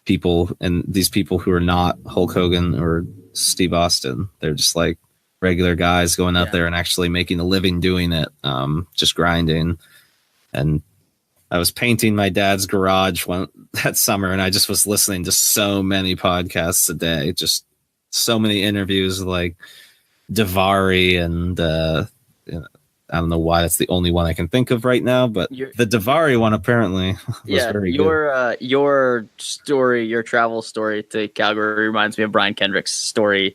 people, and these people who are not Hulk Hogan or Steve Austin. They're just like regular guys going out there and actually making a living doing it, just grinding. And I was painting my dad's garage that summer, and I just was listening to so many podcasts a day, just so many interviews with like Davari and you know, I don't know why that's the only one I can think of right now, but the Davari one apparently was very good. Your story, your travel story to Calgary reminds me of Brian Kendrick's story,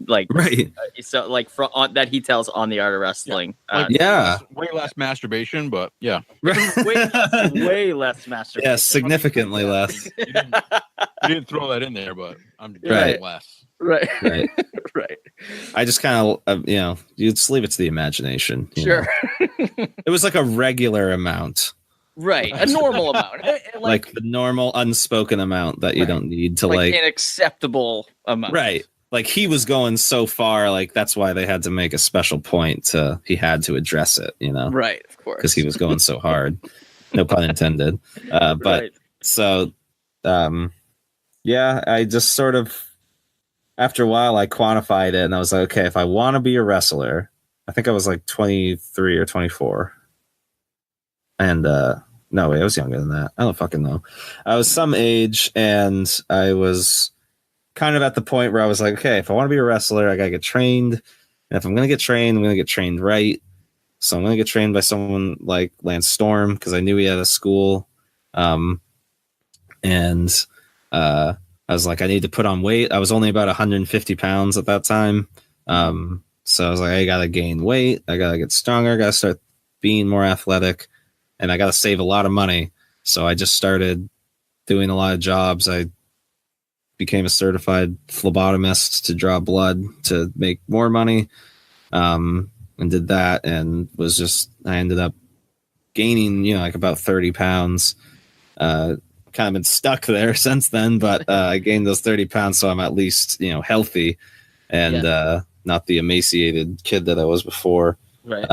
like right. So like that he tells on the Art of Wrestling. Way less masturbation, but yeah, way less masturbation. Yeah, significantly less. You didn't throw that in there, but I'm right. less. Right. Right. I just kind of, you just leave it to the imagination. Sure. It was like a regular amount. Right. A normal amount. Like the normal unspoken amount that you don't need to like an acceptable amount. Right. Like he was going so far, like that's why they had to make a special point he had to address it, Right, of course. Because he was going so hard. No pun intended. But so I just sort of after a while, I quantified it and I was like, okay, if I want to be a wrestler, I think I was like 23 or 24. And no, wait, I was younger than that. I don't fucking know. I was some age and I was kind of at the point where I was like, okay, if I want to be a wrestler, I got to get trained. And if I'm going to get trained, I'm going to get trained right. So I'm going to get trained by someone like Lance Storm because I knew he had a school. I was like, I need to put on weight. I was only about 150 pounds at that time. So I was like, I got to gain weight. I got to get stronger. I got to start being more athletic. And I got to save a lot of money. So I just started doing a lot of jobs. I became a certified phlebotomist to draw blood to make more money. And did that and I ended up gaining, like about 30 pounds. Kind of been stuck there since then, but I gained those 30 pounds, so I'm at least healthy and not the emaciated kid that I was before. Right.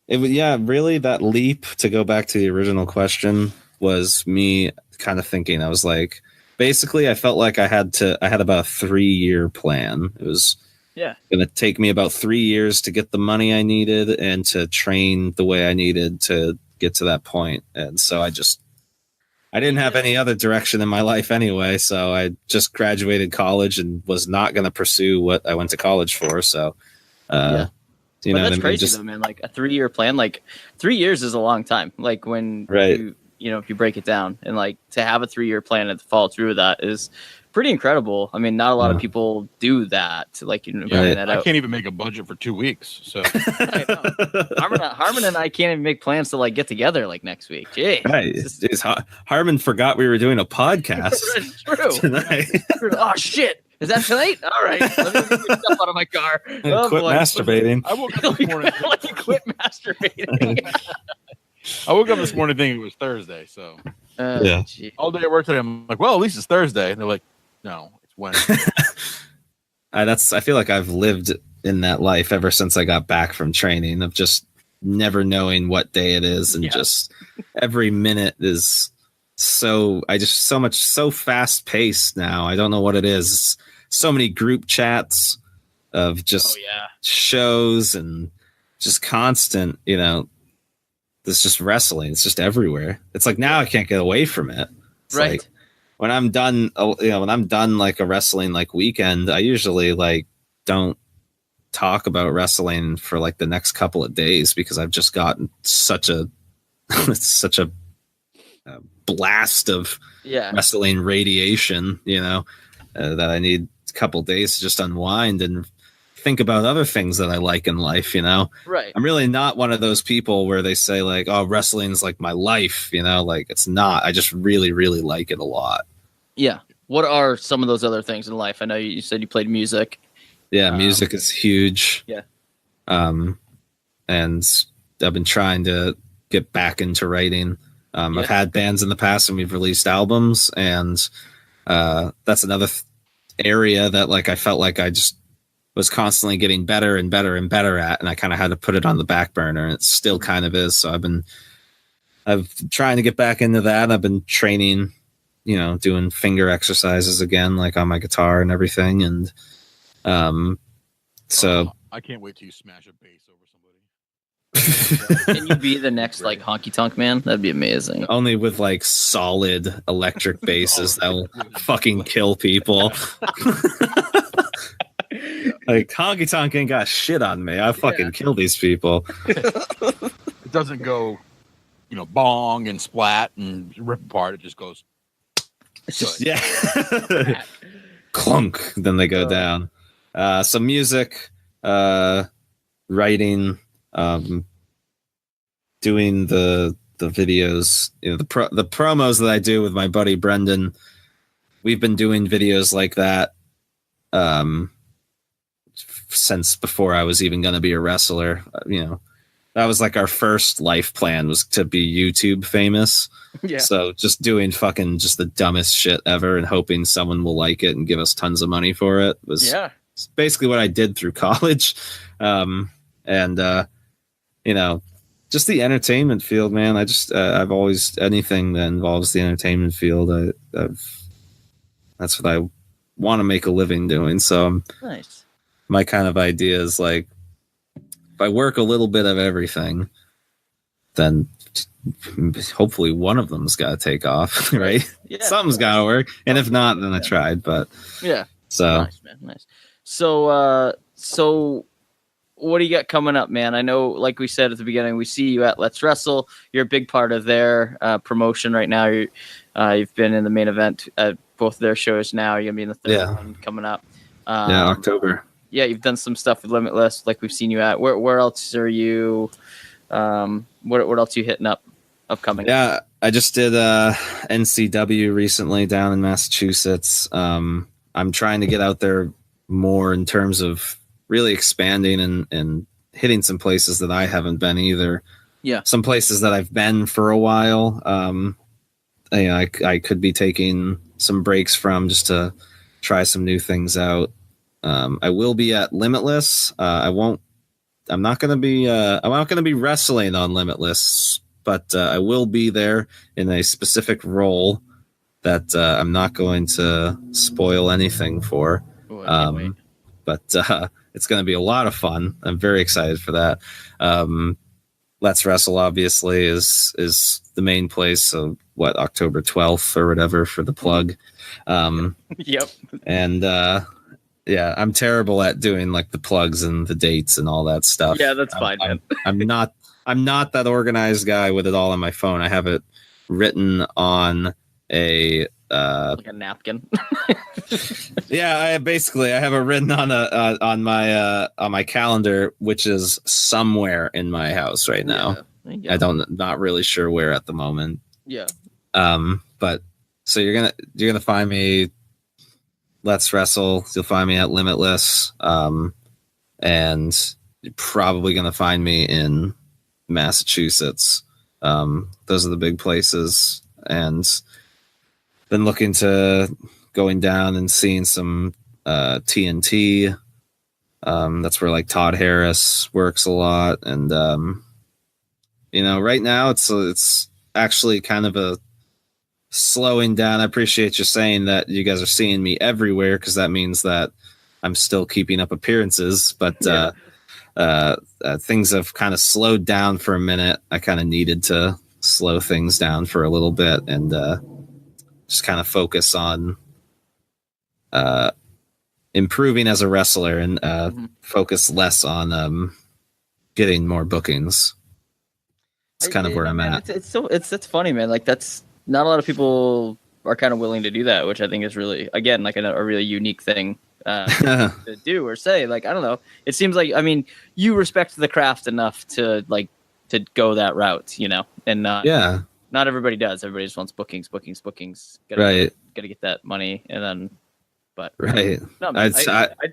Really that leap to go back to the original question was me kind of thinking. I was like, basically, I felt like I had about a 3-year plan. It was going to take me about 3 years to get the money I needed and to train the way I needed to get to that point. And so I didn't have any other direction in my life anyway. So I just graduated college and was not going to pursue what I went to college for. So, that's crazy though, man. Like a 3-year plan, like 3 years is a long time. Like when if you break it down and like to have a 3-year plan and to follow through with that is pretty incredible. I mean, not a lot of people do that. Like, I can't even make a budget for 2 weeks. So Harmon and I can't even make plans to like get together like next week. Jeez. Right. Harmon forgot we were doing a podcast. True. Tonight. Oh shit. Is that tonight? All right. Let me get stuff out of my car. Quit masturbating. I woke up this morning. Quit masturbating. I woke up this morning thinking it was Thursday. So all day at work today, I'm like, well, at least it's Thursday. And they're like, no, it's Wednesday. I feel like I've lived in that life ever since I got back from training of just never knowing what day it is. And just every minute is so fast paced now. I don't know what it is. So many group chats of just shows and just constant, it's just wrestling. It's just everywhere. It's like now I can't get away from it. It's like when I'm done, like a wrestling like weekend, I usually like don't talk about wrestling for like the next couple of days because I've just gotten such a blast of wrestling radiation, that I need a couple of days to just unwind and think about other things that I like in life, Right. I'm really not one of those people where they say like, oh, wrestling's like my life, like it's not. I just really, really like it a lot. Yeah. What are some of those other things in life? I know you said you played music. Yeah, music is huge. Yeah. And I've been trying to get back into writing. I've had bands in the past and we've released albums, and that's another area that like I felt like I just was constantly getting better and better and better at, and I kind of had to put it on the back burner, and it still kind of is. So I've been trying to get back into that. I've been training, doing finger exercises again, like on my guitar and everything. And so I can't wait till you smash a bass over somebody. Can you be the next like honky tonk man? That'd be amazing. Only with like solid electric basses that will fucking kill people. Like honky tonk ain't got shit on me. I fucking kill these people. It doesn't go, bong and splat and rip apart. It just goes. It's just Clunk. Then they go down. Some music, writing, doing the videos, the promos that I do with my buddy Brendan. We've been doing videos like that since before I was even going to be a wrestler. That was like our first life plan, was to be YouTube famous. Yeah. So just doing fucking just the dumbest shit ever and hoping someone will like it and give us tons of money for it was basically what I did through college. Just the entertainment field, man. I've always, anything that involves the entertainment field, that's what I want to make a living doing. So nice. My kind of idea is like, if I work a little bit of everything, then hopefully one of them's got to take off, right? Yeah, something's got to work, and if not, then I tried. But so nice, man, nice. So what do you got coming up, man? I know, like we said at the beginning, we see you at Let's Wrestle. You're a big part of their promotion right now. You've been in the main event at both of their shows now. You're gonna be in the third one coming up. October. Yeah, you've done some stuff with Limitless, like we've seen you at. Where else are you? What else are you hitting up upcoming? Yeah, I just did NCW recently down in Massachusetts. I'm trying to get out there more in terms of really expanding and hitting some places that I haven't been either. Yeah, some places that I've been for a while. I could be taking some breaks from just to try some new things out. I will be at Limitless. I'm not going to be wrestling on Limitless, but I will be there in a specific role that I'm not going to spoil anything for. But it's going to be a lot of fun. I'm very excited for that. Let's Wrestle obviously is the main place. So October 12th or whatever for the plug. Yep. And I'm terrible at doing like the plugs and the dates and all that stuff. Yeah, that's fine, man. I'm not that organized guy with it all on my phone. I have it written on like a napkin. Yeah, I have it written on my calendar, which is somewhere in my house right now. Not really sure where at the moment. Yeah. But so you're gonna find me. Let's Wrestle. You'll find me at Limitless. And you're probably gonna find me in Massachusetts. Those are the big places, and been looking to going down and seeing some TNT. That's where like Todd Harris works a lot, and right now it's actually kind of a slowing down. I appreciate you saying that you guys are seeing me everywhere, because that means that I'm still keeping up appearances, but things have kind of slowed down for a minute. I kind of needed to slow things down for a little bit and just kind of focus on improving as a wrestler and focus less on getting more bookings. It's kind of where I'm at. It's funny, man. Like, that's not a lot of people are kind of willing to do that, which I think is really, again, like a really unique thing to do or say. Like, I don't know. It seems like, you respect the craft enough to go that route, and not everybody does. Everybody just wants bookings. Gotta get that money, and then, but no, man,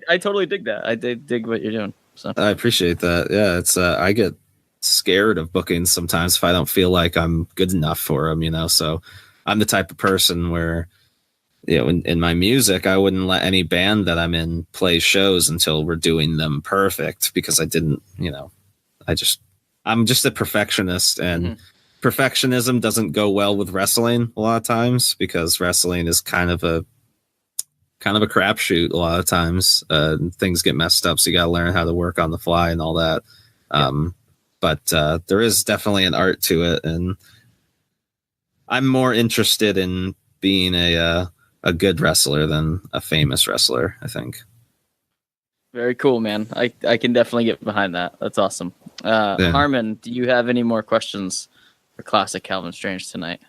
I totally dig that. I dig what you're doing. So I appreciate that. Yeah, it's I get scared of bookings sometimes if I don't feel like I'm good enough for them, so I'm the type of person where, in my music, I wouldn't let any band that I'm in play shows until we're doing them perfect, because I didn't, I'm just a perfectionist, and perfectionism doesn't go well with wrestling a lot of times, because wrestling is kind of a crapshoot a lot of times. Things get messed up, so you got to learn how to work on the fly and all that. but there is definitely an art to it, and I'm more interested in being a good wrestler than a famous wrestler, I think. Very cool, man. I can definitely get behind that. That's awesome. Harmon, do you have any more questions for Classic Kalvin Strange tonight?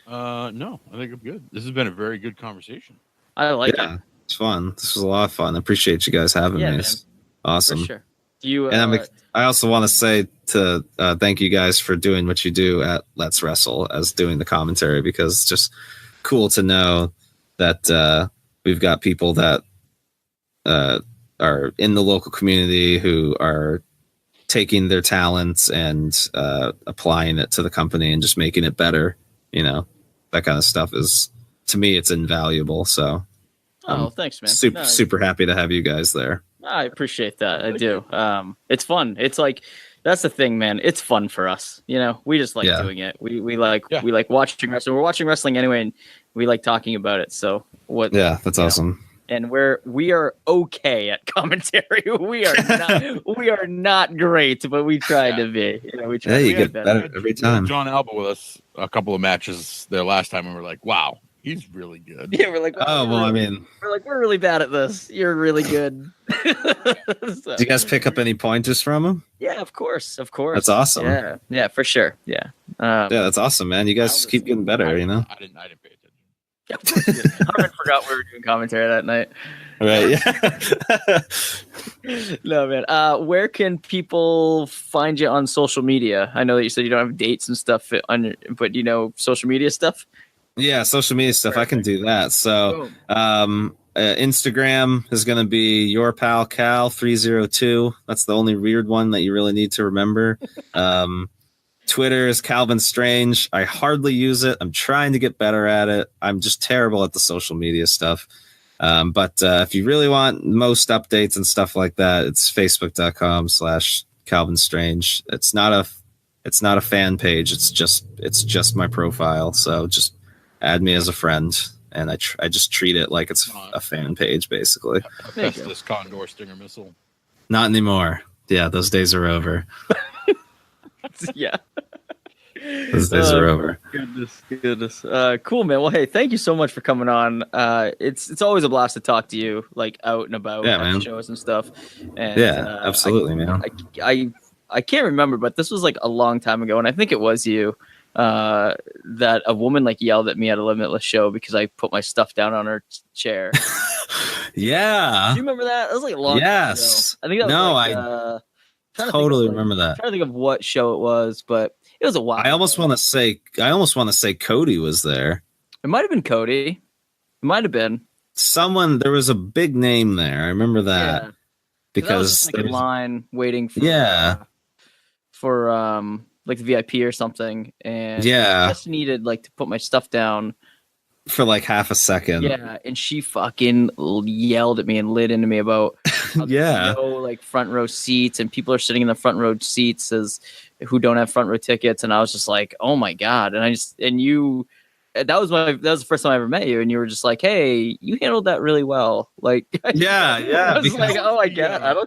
No, I think I'm good. This has been a very good conversation. I like it. It's fun. This was a lot of fun. I appreciate you guys having me. It's awesome. For sure. Do you, I also want to say to thank you guys for doing what you do at Let's Wrestle as doing the commentary, because it's just cool to know that we've got people that are in the local community who are taking their talents and applying it to the company and just making it better. You know, that kind of stuff is, to me, it's invaluable. So, thanks, man. Super happy to have you guys there. I appreciate that. I do. It's fun. It's like, that's the thing, man. It's fun for us. You know, we just like doing it. We like watching wrestling. We're watching wrestling anyway, and we like talking about it. So that's awesome. And we are okay at commentary. We are not great, but we try to be. You know, we try. You get better every time. John Alba with us a couple of matches there last time, and we're like, wow, he's really good. Yeah, we're like, we're really bad at this. You're really good. Do you guys pick up any pointers from him? Yeah, of course. That's awesome. Yeah, for sure. Yeah. That's awesome, man. You guys keep getting better. You know. I didn't pay attention. I forgot we were doing commentary that night. Right. Yeah. No, man. Where can people find you on social media? I know that you said you don't have dates and stuff but you know, social media stuff. Yeah, social media stuff. I can do that. So, Instagram is going to be your pal Cal 302. That's the only weird one that you really need to remember. Twitter is Kalvin Strange. I hardly use it. I'm trying to get better at it. I'm just terrible at the social media stuff. But if you really want most updates and stuff like that, it's facebook.com/Kalvin Strange. It's not a fan page. It's just my profile. So just add me as a friend, and I just treat it like it's a fan page, basically. This Condor Stinger missile. Not anymore. Yeah, those days are over. Yeah. Those days are over. Goodness. Cool, man. Well, hey, thank you so much for coming on. It's always a blast to talk to you, like out and about at shows and stuff. And absolutely, man. I can't remember, but this was like a long time ago, and I think it was you that a woman like yelled at me at a Limitless show because I put my stuff down on her chair. Yeah. Do you remember that? That was like a long time ago. I think that was I totally remember that. I'm trying to think of what show it was, but it was a while. I almost want to say Cody was there. It might have been Cody. It might have been someone. There was a big name there. I remember that because there was a line waiting for like the VIP or something, and I just needed like to put my stuff down for like half a second. Yeah, and she fucking yelled at me and lit into me about like front row seats, and people are sitting in the front row seats who don't have front row tickets, and I was just like, oh my god, and that was the first time I ever met you, and you were just like, hey, you handled that really well, like I was like, oh my god,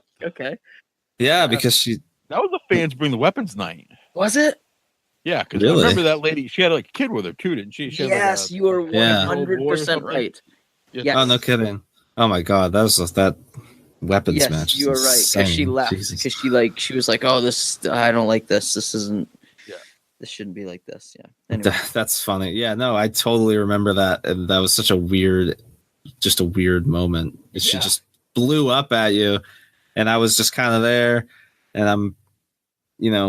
because that was the fans bring the weapons night. Was it? Yeah, because I remember that lady. She had like a kid with her too, didn't she? Yes, you are 100% right. Yes. Oh, no kidding. Oh my god, that was that weapons match. You are right. Because she left. Because she was like, "Oh, this I don't like this. This isn't. Yeah, this shouldn't be like this." Yeah. Anyway. That's funny. Yeah, no, I totally remember that, and that was such a weird moment. She just blew up at you, and I was just kind of there, and I'm.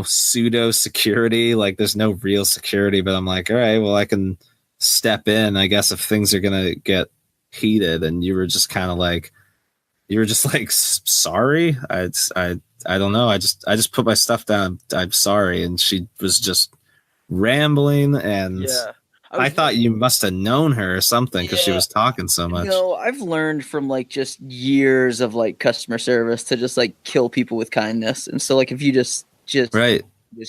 Pseudo security, like there's no real security, but I'm like, all right, well, I can step in, I guess, if things are gonna get heated. And you were just kind of like, sorry, I don't know, I just put my stuff down, I'm sorry. And she was just rambling, and I thought you must have known her or something because she was talking so much. I've learned from like just years of like customer service to just like kill people with kindness. And so like if you just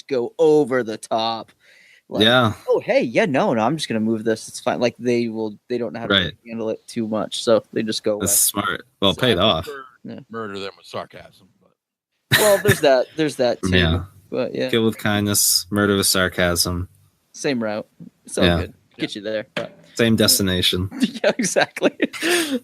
go over the top, like, oh hey, no, I'm just gonna move this, it's fine. Like they don't know how to handle it too much, so they just go away. That's smart. Well, paid off. Murder them with sarcasm, but well, there's that too. But yeah, Kill with kindness, murder with sarcasm. same route. It's all good. Get you there. But. Same destination. Yeah, exactly.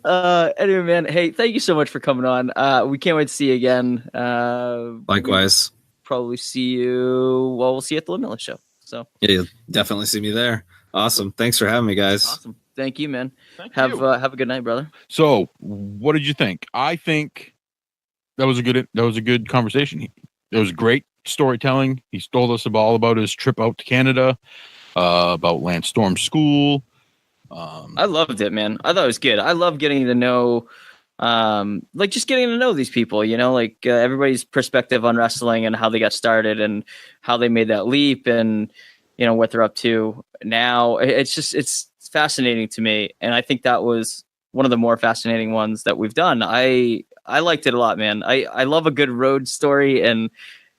Anyway, man, hey, thank you so much for coming on. We can't wait to see you again. Likewise. Probably see you. Well, we'll see you at the Limitless show. So yeah, you'll definitely see me there. Awesome. Thanks for having me, guys. Awesome. Thank you, man. Have a good night, brother. So, what did you think? I think that was a good conversation. It was great storytelling. He told us all about his trip out to Canada, about Lance Storm's school. I loved it, man. I thought it was good. I love getting to know, just getting to know these people, everybody's perspective on wrestling and how they got started and how they made that leap and, what they're up to now. It's fascinating to me. And I think that was one of the more fascinating ones that we've done. I liked it a lot, man. I love a good road story, and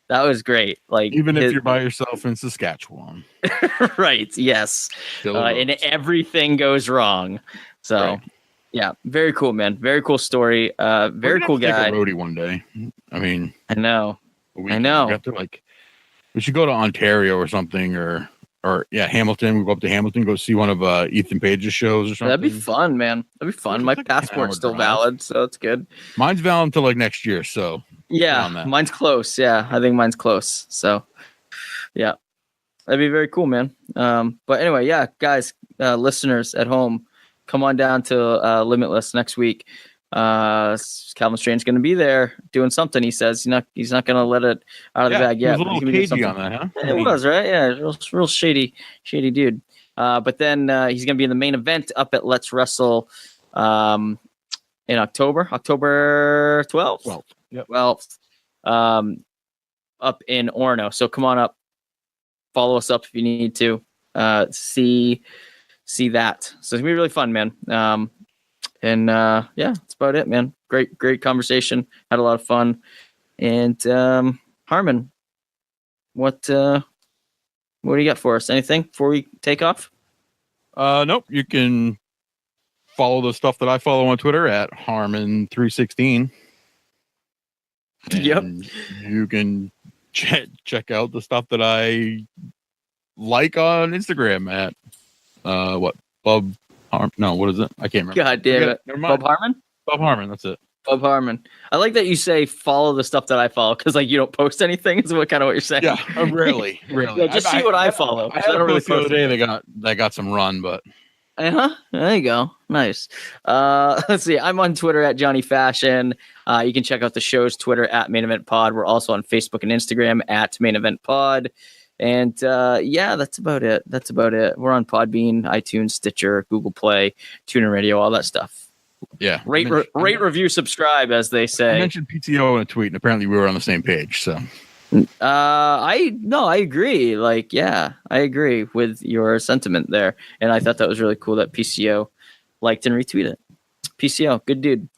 that was great. Like, even if you're by yourself in Saskatchewan. Right. Yes. And everything goes wrong. So, right. Yeah, very cool, man. Very cool story. Very cool guy. Take a roadie one day. I mean, I know. We should go to Ontario or something, or Hamilton. We go up to Hamilton, go see one of Ethan Page's shows or something. That'd be fun, man. That'd be fun. My passport's still valid, so it's good. Mine's valid until like next year, so yeah, mine's close. Yeah, I think mine's close. So, yeah, that'd be very cool, man. But anyway, yeah, guys, listeners at home, come on down to Limitless next week. Kalvin Strange going to be there doing something. He says he's not going to let it out of the bag yet. He was a little cagey on that, huh? It was, right? Yeah, real shady dude. But then he's going to be in the main event up at Let's Wrestle in October 12th. Yep. 12th. Up in Orono. So come on up, follow us up if you need to see that. So it's gonna be really fun, man. That's about it, man. Great conversation. Had a lot of fun. And Harmon, what do you got for us? Anything before we take off? Nope. You can follow the stuff that I follow on Twitter at Harmon316. Yep. You can check out the stuff that I like on Instagram at Bob Harmon. No, what is it? I can't remember. God damn it. Bob Harmon? Bob Harmon, that's it. Bob Harmon. I like that you say follow the stuff that I follow, because you don't post anything is what you're saying. Yeah, rarely. Yeah, just see what I follow. I don't really post the other day they got some run, but there you go. Nice. Let's see. I'm on Twitter at Johnny Fashion. You can check out the show's Twitter at Main Event Pod. We're also on Facebook and Instagram at Main Event Pod. And that's about it. We're on Podbean, iTunes, Stitcher, Google Play, TuneIn Radio, all that stuff. Yeah. Rate, review, subscribe, as they say. I mentioned PTO in a tweet, and apparently we were on the same page. So, I agree. I agree with your sentiment there, and I thought that was really cool that PCO liked and retweeted. PCO, good dude.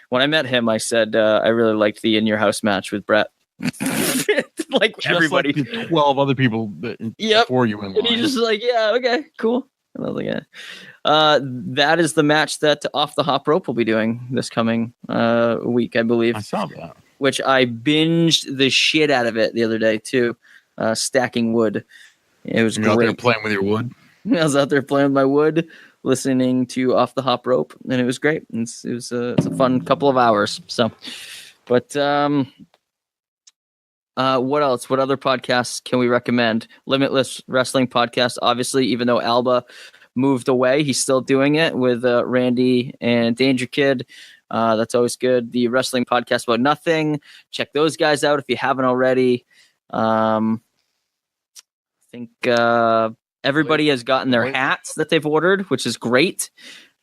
When I met him, I said I really liked the In Your House match with Brett. Just everybody, like the 12 other people before you in line. And he's just yeah, okay, cool. And I was yeah. That is the match that Off the Hop Rope will be doing this coming week, I believe. I saw that. Which I binged the shit out of it the other day too, stacking wood. It was great. Out there playing with your wood. I was out there playing with my wood, listening to Off the Hop Rope, and it was great. It was a fun couple of hours. So, but what else? What other podcasts can we recommend? Limitless Wrestling Podcast, obviously, even though Alba moved away, he's still doing it with Randy and Danger Kid. That's always good. The Wrestling Podcast About Nothing. Check those guys out if you haven't already. I think everybody has gotten their hats that they've ordered, which is great.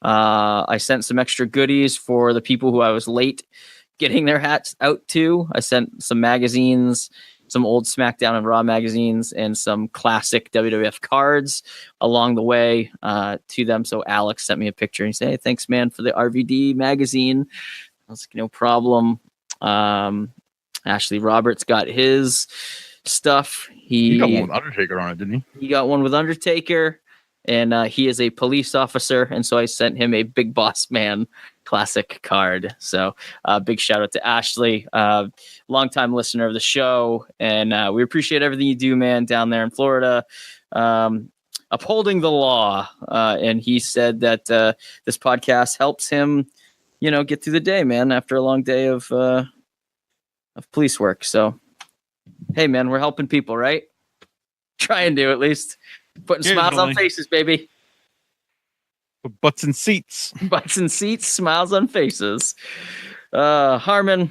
I sent some extra goodies for the people who I was late getting their hats out to. I sent some magazines, some old SmackDown and Raw magazines, and some classic WWF cards along the way to them. So Alex sent me a picture and he said, "Hey, thanks, man, for the RVD magazine." I was like, "No problem." Ashley Roberts got his stuff. He got one with Undertaker on it, didn't he? He got one with Undertaker. and he is a police officer, and so I sent him a Big Boss Man Classic card. So big shout out to Ashley, longtime listener of the show, and we appreciate everything you do, man, down there in Florida, upholding the law. And he said that this podcast helps him, get through the day, man, after a long day of police work. So, hey, man, we're helping people, right? Trying to, at least. Putting smiles on faces, baby. Butts in seats. Butts in seats, smiles on faces. Harmon,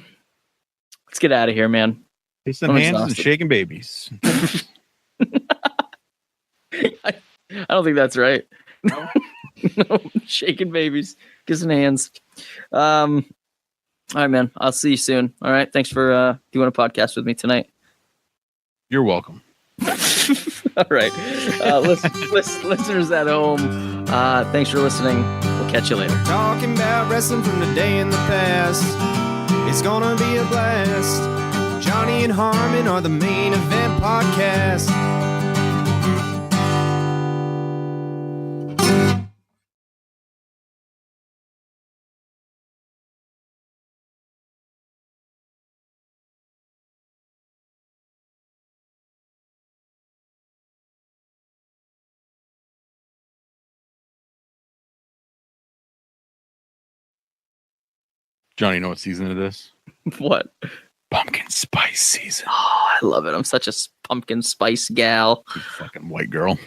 let's get out of here, man. Kissing hands and shaking babies. I don't think that's right. No. No, shaking babies, kissing hands. All right, man. I'll see you soon. All right. Thanks for doing a podcast with me tonight. You're welcome. All right. Listeners at home, thanks for listening. We'll catch you later. Talking about wrestling from the day in the past. It's gonna be a blast. Johnny and Harmon are the Main Event Podcast. Johnny, you know what season it is? What? Pumpkin spice season. Oh, I love it. I'm such a pumpkin spice gal. You fucking white girl.